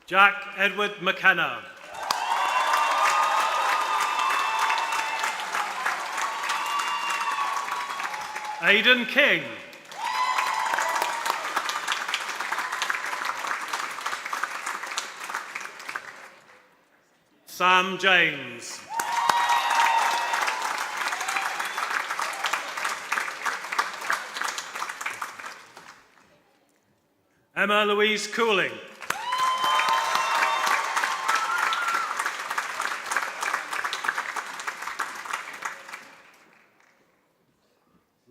Jack Edward McKenna. Aidan King. Sam James. Emma Louise Cooling.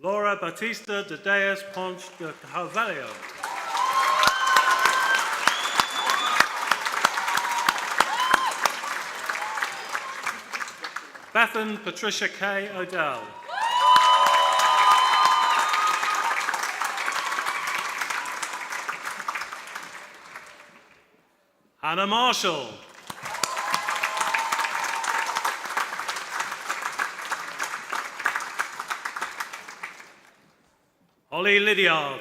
Laura Batista de Deas Ponce de Carvalho. Bethan Patricia K. Odell. Hannah Marshall. Holly Lydiard.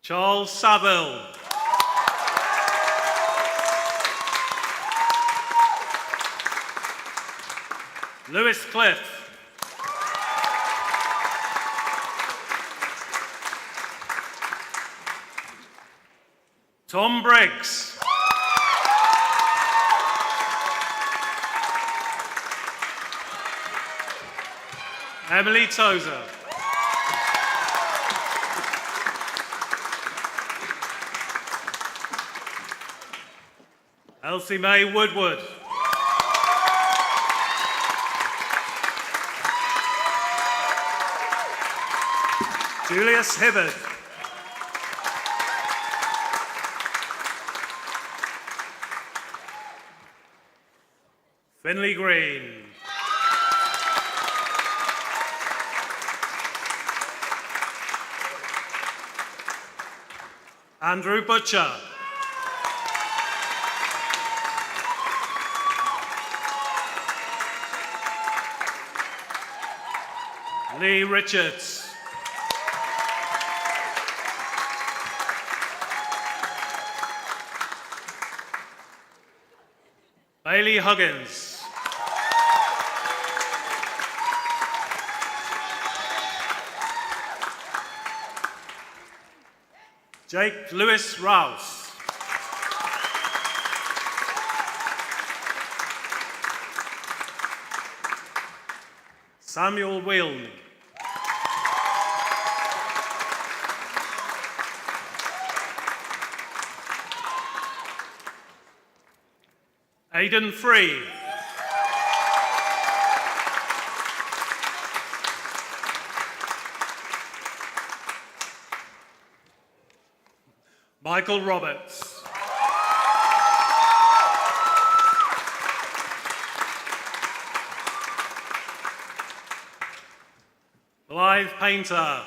Charles Saville. Lewis Cliff. Tom Briggs. Emily Tozer. Elsie Mae Woodward. Julius Hibbard. Finley Green. Andrew Butcher. Lee Richards. Bailey Huggins. Jake Lewis Rouse. Samuel Wilne. Aidan Free. Michael Roberts. Blythe Painter.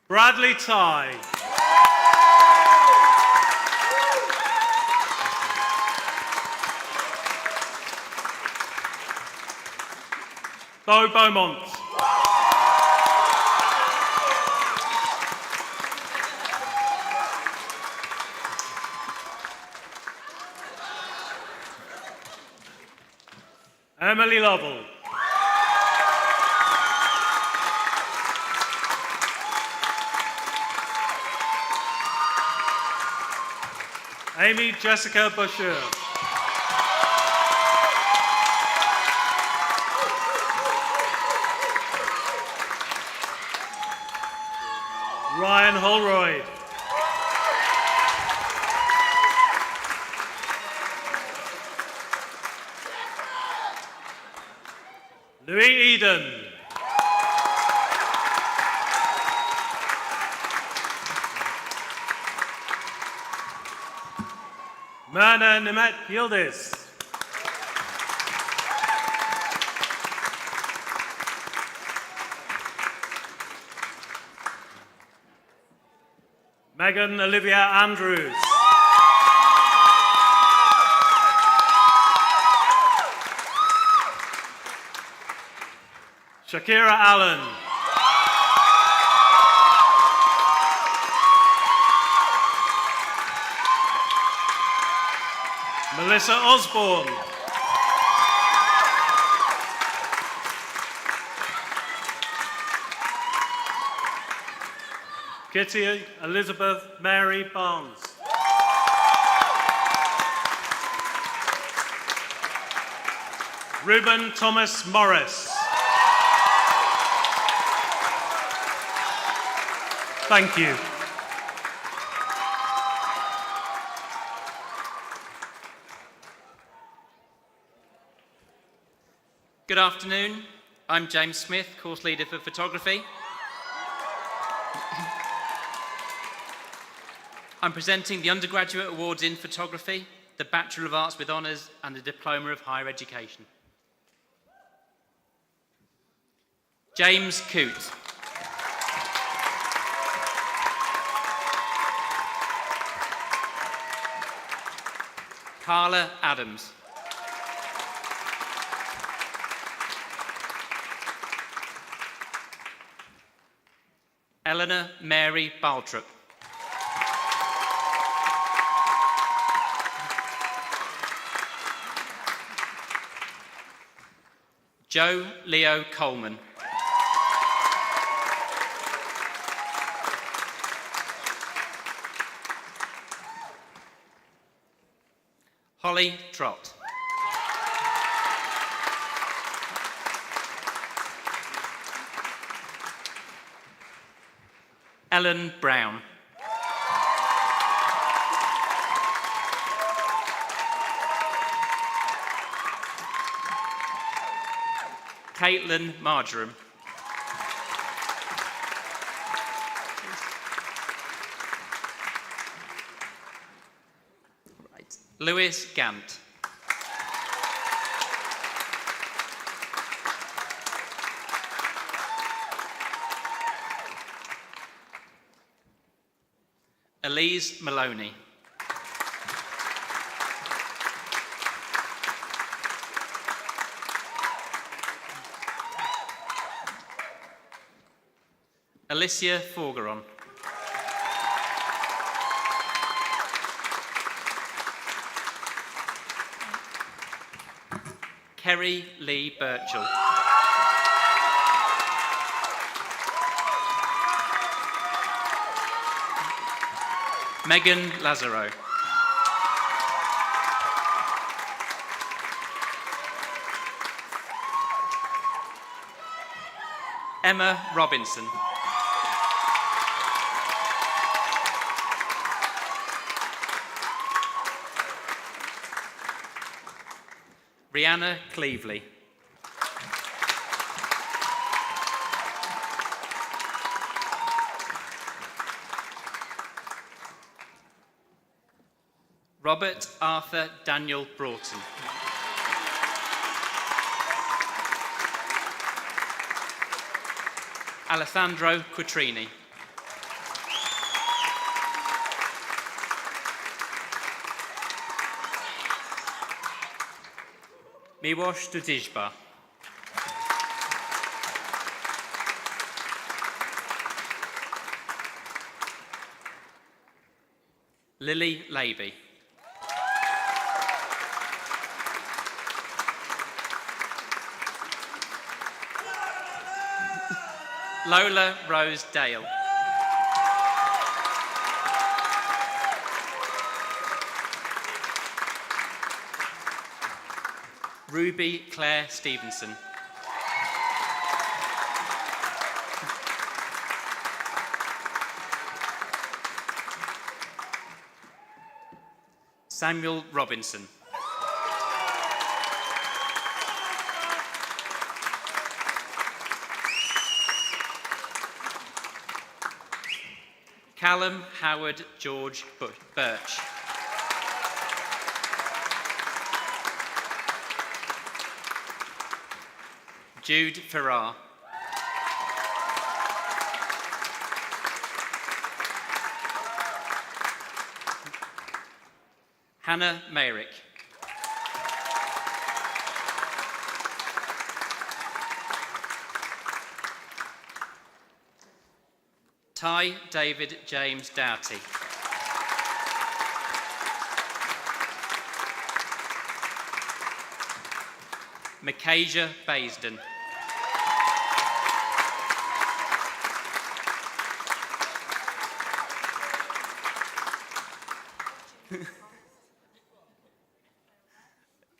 Bradley Ty. Beau Beaumont. Emily Lovell. Amy Jessica Bashir. Ryan Holroyd. Louis Eden. Myrna Nemet Yildiz. Megan Olivia Andrews. Shakira Allen. Melissa Osborne. Kitty Elizabeth Mary Barnes. Ruben Thomas Morris. Thank you. Good afternoon. I'm James Smith, course leader for photography. I'm presenting the Undergraduate Awards in Photography, the Bachelor of Arts with Honours and the Diploma of Higher Education. James Coote. Carla Adams. Eleanor Mary Baltrup. Joe Leo Coleman. Holly Trott. Ellen Brown. Caitlin Marjoram. Right. Lewis Gant. Elise Maloney. Alicia Forgeron. Kerry Lee Birchall. Megan Lazaro. Emma Robinson. Rihanna Cleveley. Robert Arthur Daniel Broughton. Alessandro Quattrini. Miłosz Dudijba. Lily Laby. Lola Rose Dale. Ruby Claire Stevenson. Samuel Robinson. Callum Howard George Birch. Jude Farrar. Hannah Mayrick. Ty David James Doughty. Micaiah Baisden.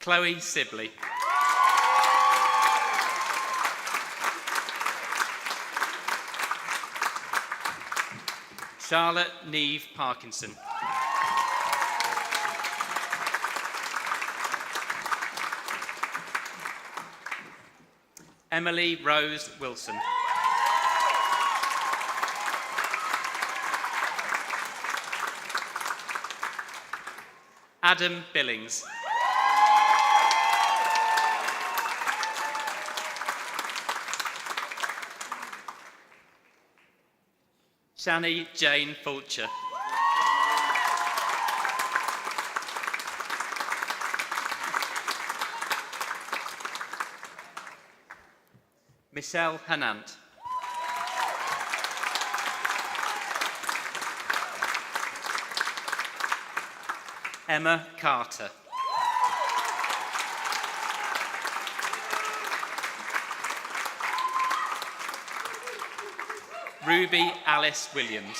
Chloe Sibley. Charlotte Neve Parkinson. Emily Rose Wilson. Adam Billings. Shani Jane Fulcher. Michelle Hanant. Emma Carter. Ruby Alice Williams.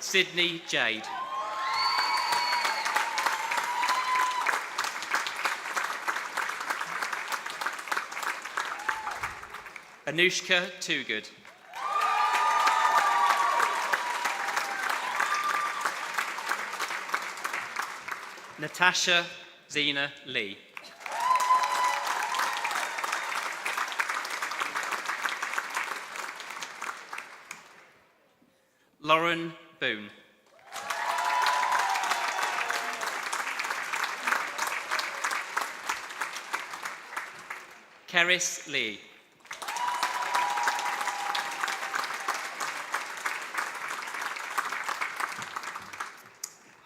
Sydney Jade. Anushka Toogood. Natasha Zena Lee. Lauren Boone. Keris Lee.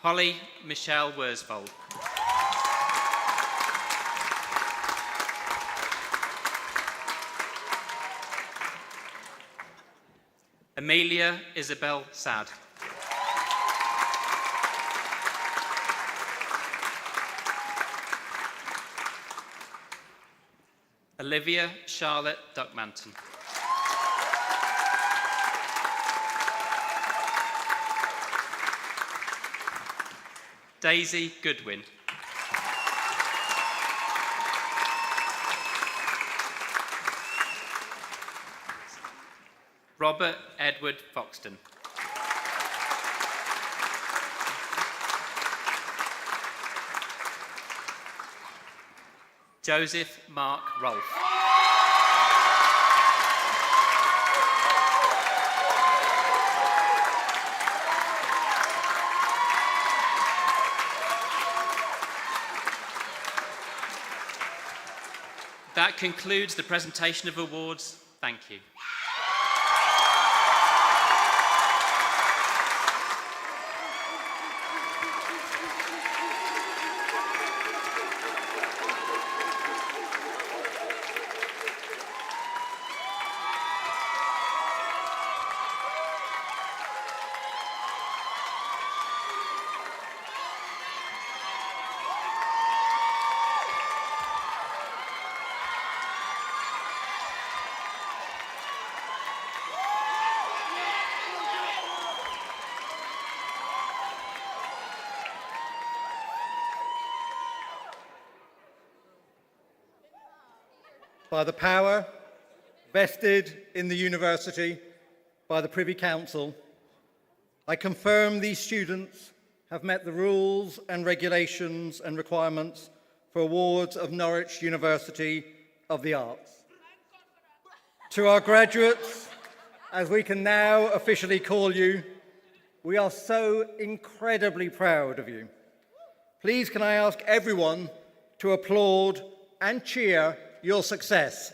Holly Michelle Worsfold. Amelia Isabel Sad. Olivia Charlotte Duckmanton. Daisy Goodwin. Robert Edward Foxton. Joseph Mark Rolfe. That concludes the presentation of awards. Thank you. By the power vested in the university by the Privy Council, I confirm these students have met the rules and regulations and requirements for awards of Norwich University of the Arts. To our graduates, as we can now officially call you, we are so incredibly proud of you. Please can I ask everyone to applaud and cheer your success.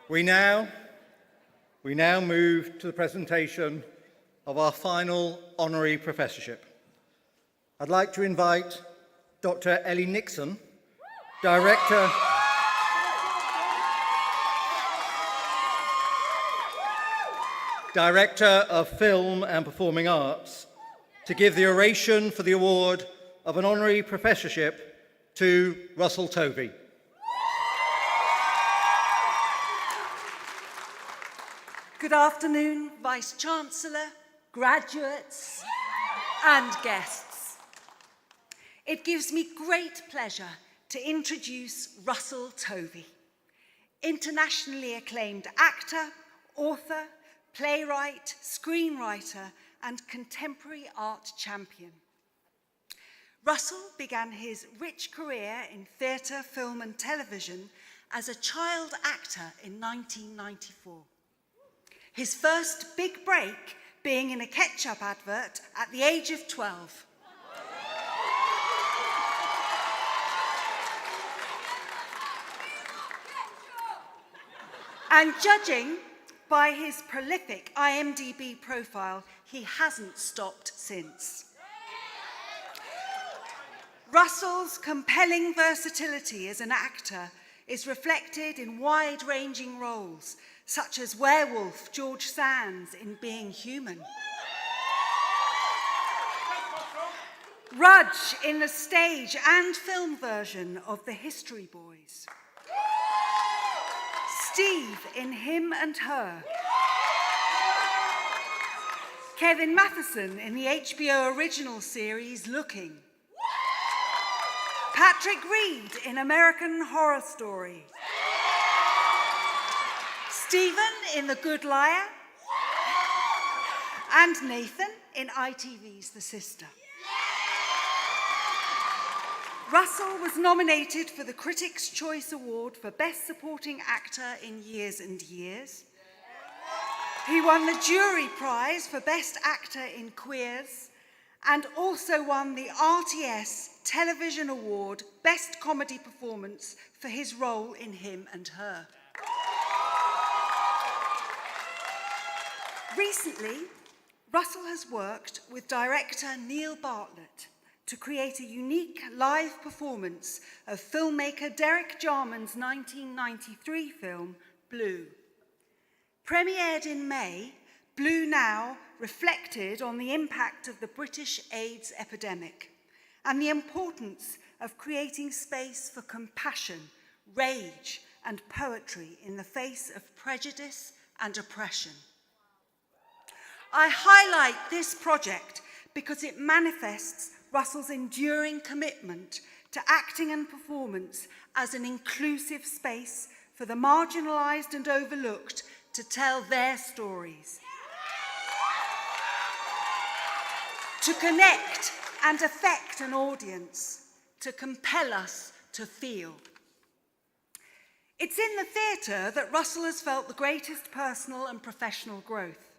We now move to the presentation of our final honorary professorship. I'd like to invite Dr. Ellie Nixon, Director of Film and Performing Arts, to give the oration for the award of an honorary professorship to Russell Tovey. Good afternoon, Vice-Chancellor, graduates and guests. It gives me great pleasure to introduce Russell Tovey, internationally acclaimed actor, author, playwright, screenwriter, and contemporary art champion. Russell began his rich career in theatre, film, and television as a child actor in 1994. His first big break being in a ketchup advert at the age of 12. And judging by his prolific IMDb profile, he hasn't stopped since. Russell's compelling versatility as an actor is reflected in wide-ranging roles, such as werewolf George Sands in Being Human, Rudge in the stage and film version of The History Boys, Steve in Him and Her, Kevin Matheson in the HBO original series Looking, Patrick Reed in American Horror Story, Stephen in The Good Liar, and Nathan in ITV's The Sister. Russell was nominated for the Critics' Choice Award for Best Supporting Actor in Years and Years. He won the Jury Prize for Best Actor in Queers and also won the RTS Television Award Best Comedy Performance for his role in Him and Her. Recently, Russell has worked with director Neil Bartlett to create a unique live performance of filmmaker Derek Jarman's 1993 film, Blue. Premiered in May, Blue Now reflected on the impact of the British AIDS epidemic and the importance of creating space for compassion, rage, and poetry in the face of prejudice and oppression. I highlight this project because it manifests Russell's enduring commitment to acting and performance as an inclusive space for the marginalised and overlooked to tell their stories, to connect and affect an audience, to compel us to feel. It's in the theatre that Russell has felt the greatest personal and professional growth.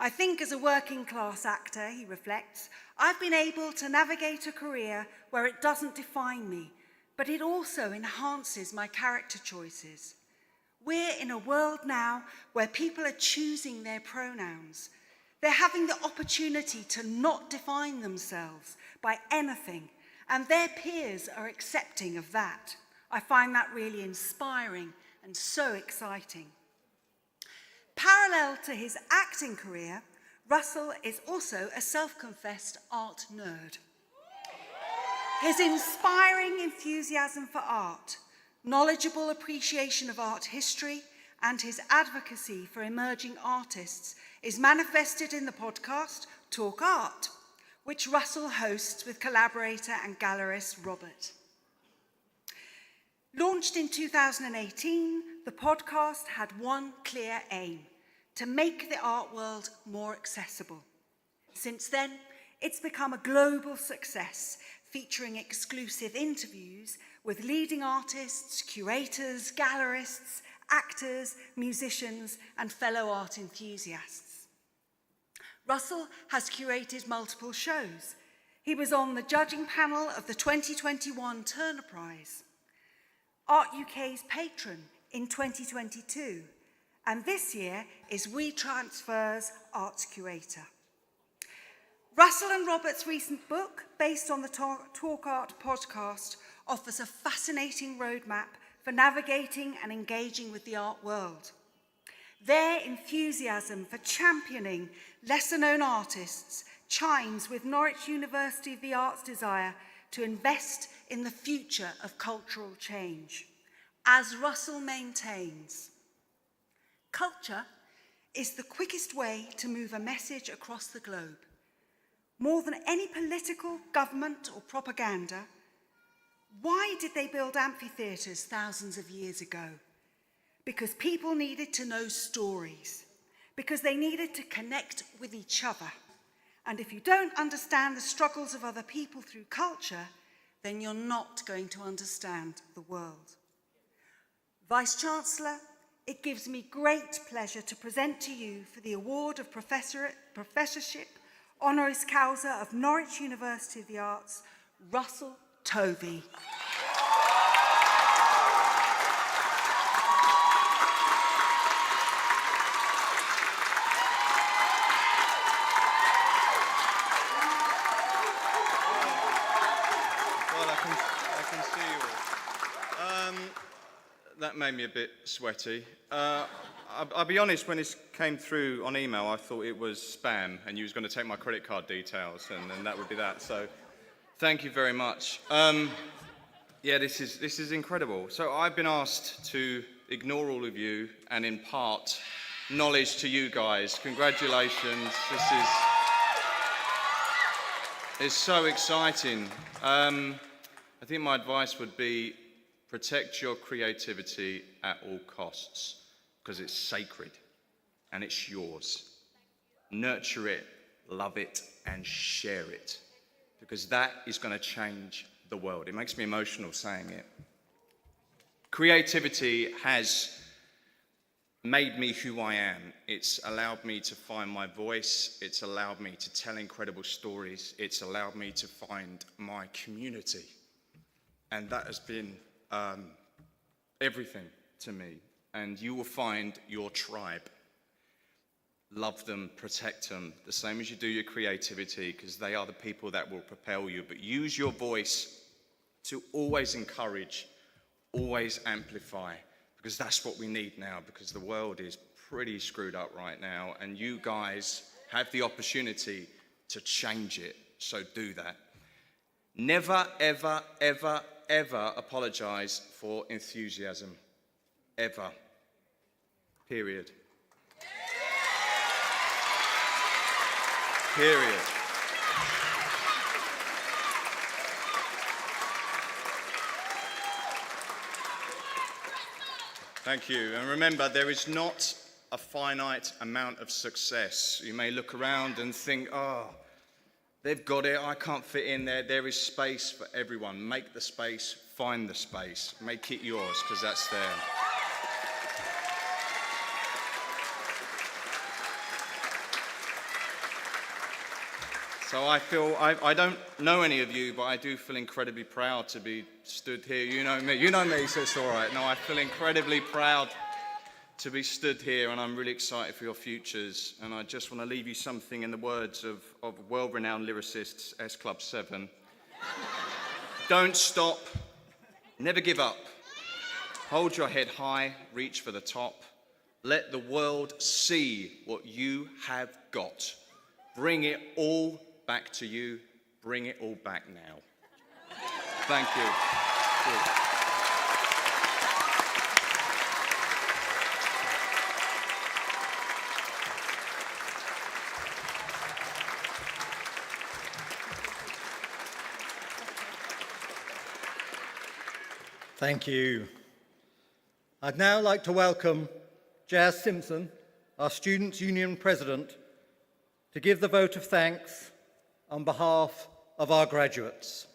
I think as a working class actor, he reflects, I've been able to navigate a career where it doesn't define me, but it also enhances my character choices. We're in a world now where people are choosing their pronouns. They're having the opportunity to not define themselves by anything, and their peers are accepting of that. I find that really inspiring and so exciting. Parallel to his acting career, Russell is also a self-confessed art nerd. His inspiring enthusiasm for art, knowledgeable appreciation of art history, and his advocacy for emerging artists is manifested in the podcast Talk Art, which Russell hosts with collaborator and gallerist Robert. Launched in 2018, the podcast had one clear aim: to make the art world more accessible. Since then, it's become a global success, featuring exclusive interviews with leading artists, curators, gallerists, actors, musicians, and fellow art enthusiasts. Russell has curated multiple shows. He was on the judging panel of the 2021 Turner Prize, Art UK's patron in 2022, and this year is WeTransfer's arts curator. Russell and Robert's recent book, based on the Talk Art podcast, offers a fascinating roadmap for navigating and engaging with the art world. Their enthusiasm for championing lesser-known artists chimes with Norwich University of the Arts' desire to invest in the future of cultural change. As Russell maintains, culture is the quickest way to move a message across the globe. More than any political, government, or propaganda, why did they build amphitheatres thousands of years ago? Because people needed to know stories, because they needed to connect with each other. And if you don't understand the struggles of other people through culture, then you're not going to understand the world. Vice-Chancellor, it gives me great pleasure to present to you for the award of Professorship Honoris Causa of Norwich University of the Arts, Russell Tovey. Well, I can see you all. That made me a bit sweaty. I'll be honest, when this came through on email, I thought it was spam and you was going to take my credit card details and that would be that. So thank you very much. Yeah, this is incredible. So I've been asked to ignore all of you and impart knowledge to you guys. Congratulations. It's so exciting. I think my advice would be protect your creativity at all costs, because it's sacred and it's yours. Nurture it love it, and share it, because that is going to change the world. It makes me emotional saying it. Creativity has made me who I am. It's allowed me to find my voice. It's allowed me to tell incredible stories. It's allowed me to find my community. And that has been everything to me. And you will find your tribe. Love them, protect them, the same as you do your creativity, because they are the people that will propel you. But use your voice to always encourage, always amplify, because that's what we need now, because the world is pretty screwed up right now, and you guys have the opportunity to change it, so do that. Never, ever, ever, ever apologize for enthusiasm. Ever. Period. Period. Thank you. And remember, there is not a finite amount of success. You may look around and think, oh, they've got it, I can't fit in there. There is space for everyone. Make the space, find the space. Make it yours, because that's there. So I feel, I don't know any of you, but I do feel incredibly proud to be stood here. You know me, so it's all right. No, I feel incredibly proud to be stood here, and I'm really excited for your futures. And I just want to leave you something in the words of world-renowned lyricist S Club 7. Don't stop, never give up. Hold your head high, reach for the top. Let the world see what you have got. Bring it all back to you. Bring it all back now. Thank you. Thank you. I'd now like to welcome Jazz Simpson, our Students' Union President, to give the vote of thanks on behalf of our graduates.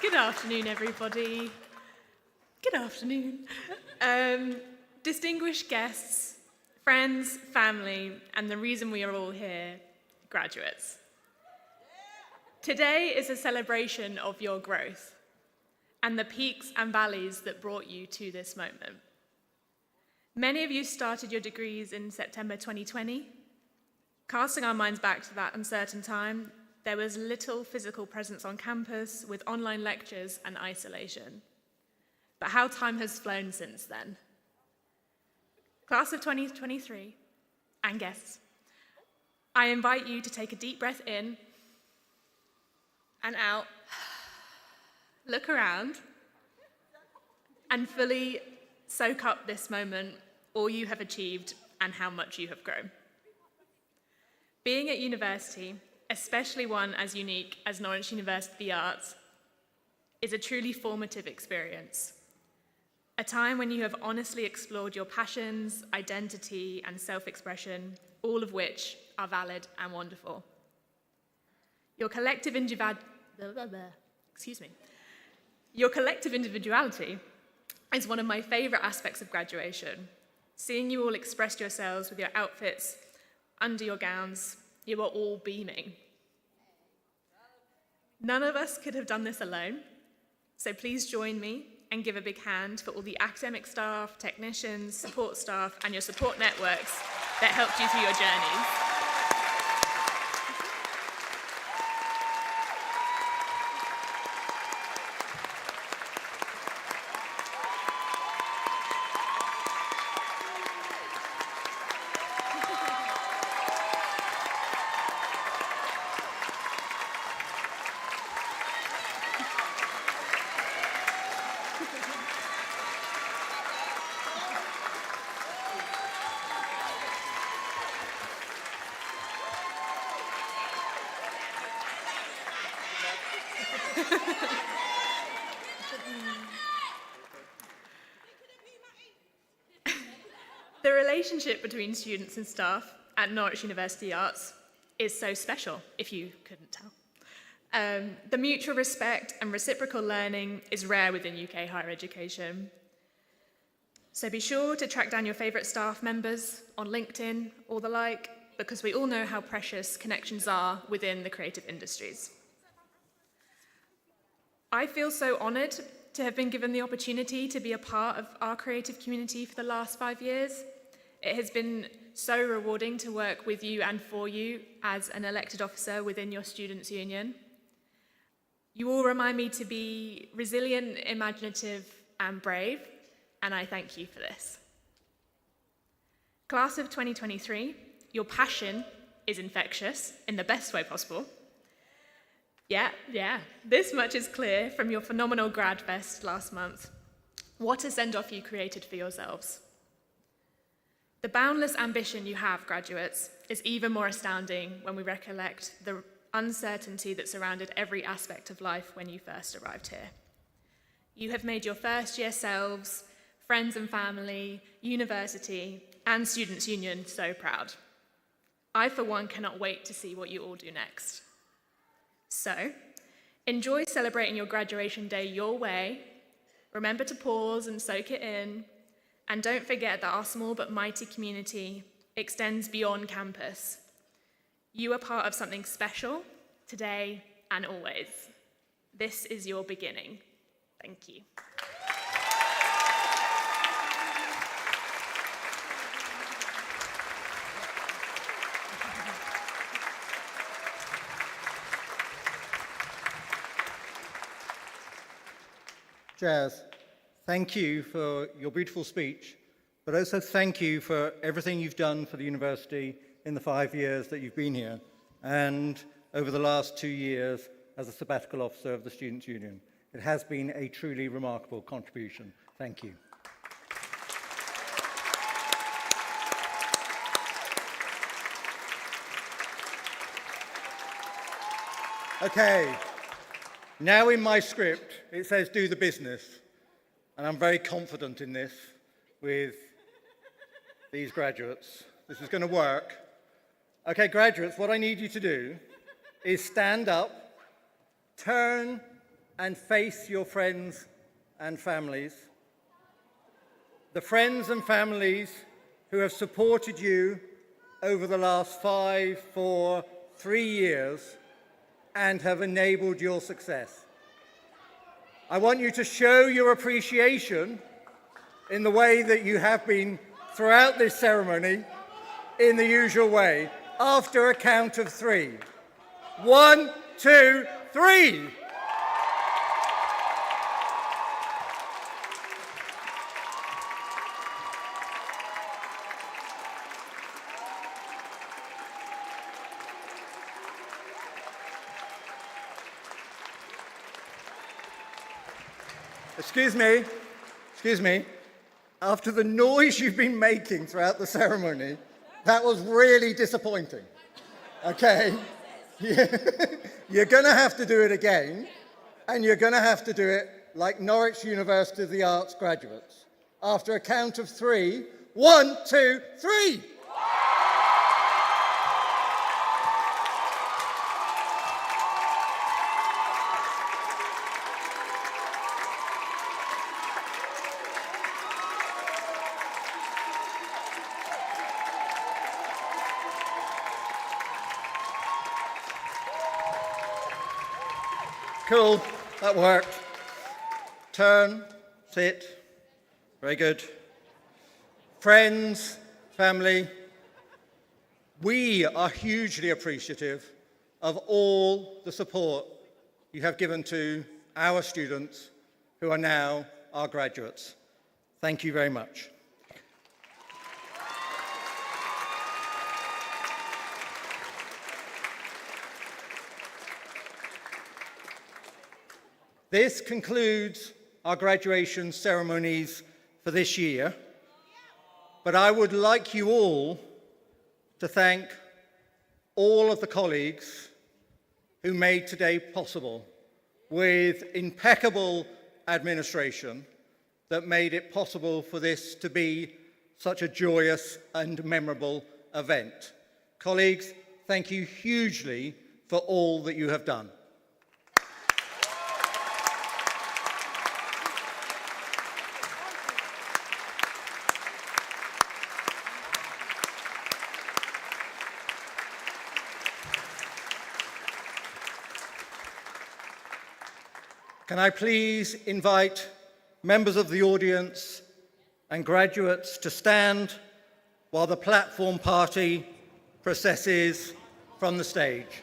Good afternoon, everybody. Good afternoon. Distinguished guests, friends, family, and the reason we are all here, graduates. Today is a celebration of your growth and the peaks and valleys that brought you to this moment. Many of you started your degrees in September 2020. Casting our minds back to that uncertain time, there was little physical presence on campus with online lectures and isolation. But how time has flown since then. Class of 2023 and guests, I invite you to take a deep breath in and out, look around, and fully soak up this moment, all you have achieved and how much you have grown. Being at university, especially one as unique as Norwich University of the Arts, is a truly formative experience. A time when you have honestly explored your passions, identity, and self-expression, all of which are valid and wonderful. Your collective individuality is one of my favorite aspects of graduation. Seeing you all express yourselves with your outfits, under your gowns, you are all beaming. None of us could have done this alone, so please join me and give a big hand for all the academic staff, technicians, support staff, and your support networks that helped you through your journeys. The relationship between students and staff at Norwich University Arts is so special, if you couldn't tell. The mutual respect and reciprocal learning is rare within UK higher education. So be sure to track down your favourite staff members on LinkedIn or the like, because we all know how precious connections are within the creative industries. I feel so honoured to have been given the opportunity to be a part of our creative community for the last 5 years. It has been so rewarding to work with you and for you as an elected officer within your students' union. You all remind me to be resilient, imaginative, and brave, and I thank you for this. Class of 2023, your passion is infectious in the best way possible. Yeah, this much is clear from your phenomenal grad fest last month. What a send-off you created for yourselves. The boundless ambition you have, graduates, is even more astounding when we recollect the uncertainty that surrounded every aspect of life when you first arrived here. You have made your first-year selves, friends and family, university, and students' union so proud. I, for one, cannot wait to see what you all do next. So, enjoy celebrating your graduation day your way. Remember to pause and soak it in. And don't forget that our small but mighty community extends beyond campus. You are part of something special today and always. This is your beginning. Thank you. Jazz, thank you for your beautiful speech, but also thank you for everything you've done for the university in the 5 years that you've been here, and over the last 2 years as a sabbatical officer of the Students' Union. It has been a truly remarkable contribution. Thank you. Okay. Now in my script, it says do the business, and I'm very confident in this with these graduates. This is going to work. Okay, graduates, what I need you to do is stand up, turn and face your friends and families. The friends and families who have supported you over the last 5, 4, 3 years and have enabled your success. I want you to show your appreciation in the way that you have been throughout this ceremony, in the usual way, after a count of 3. 1, 2, 3. Excuse me, after the noise you've been making throughout the ceremony, that was really disappointing, okay? You're gonna have to do it again, and you're gonna have to do it like Norwich University of the Arts graduates. After a count of 3, 1, 2, 3! Cool, that worked. Turn, sit, very good. Friends, family, we are hugely appreciative of all the support you have given to our students who are now our graduates. Thank you very much. This concludes our graduation ceremonies for this year, but I would like you all to thank all of the colleagues who made today possible with impeccable administration that made it possible for this to be such a joyous and memorable event. Colleagues, thank you hugely for all that you have done. Can I please invite members of the audience and graduates to stand while the platform party processes from the stage.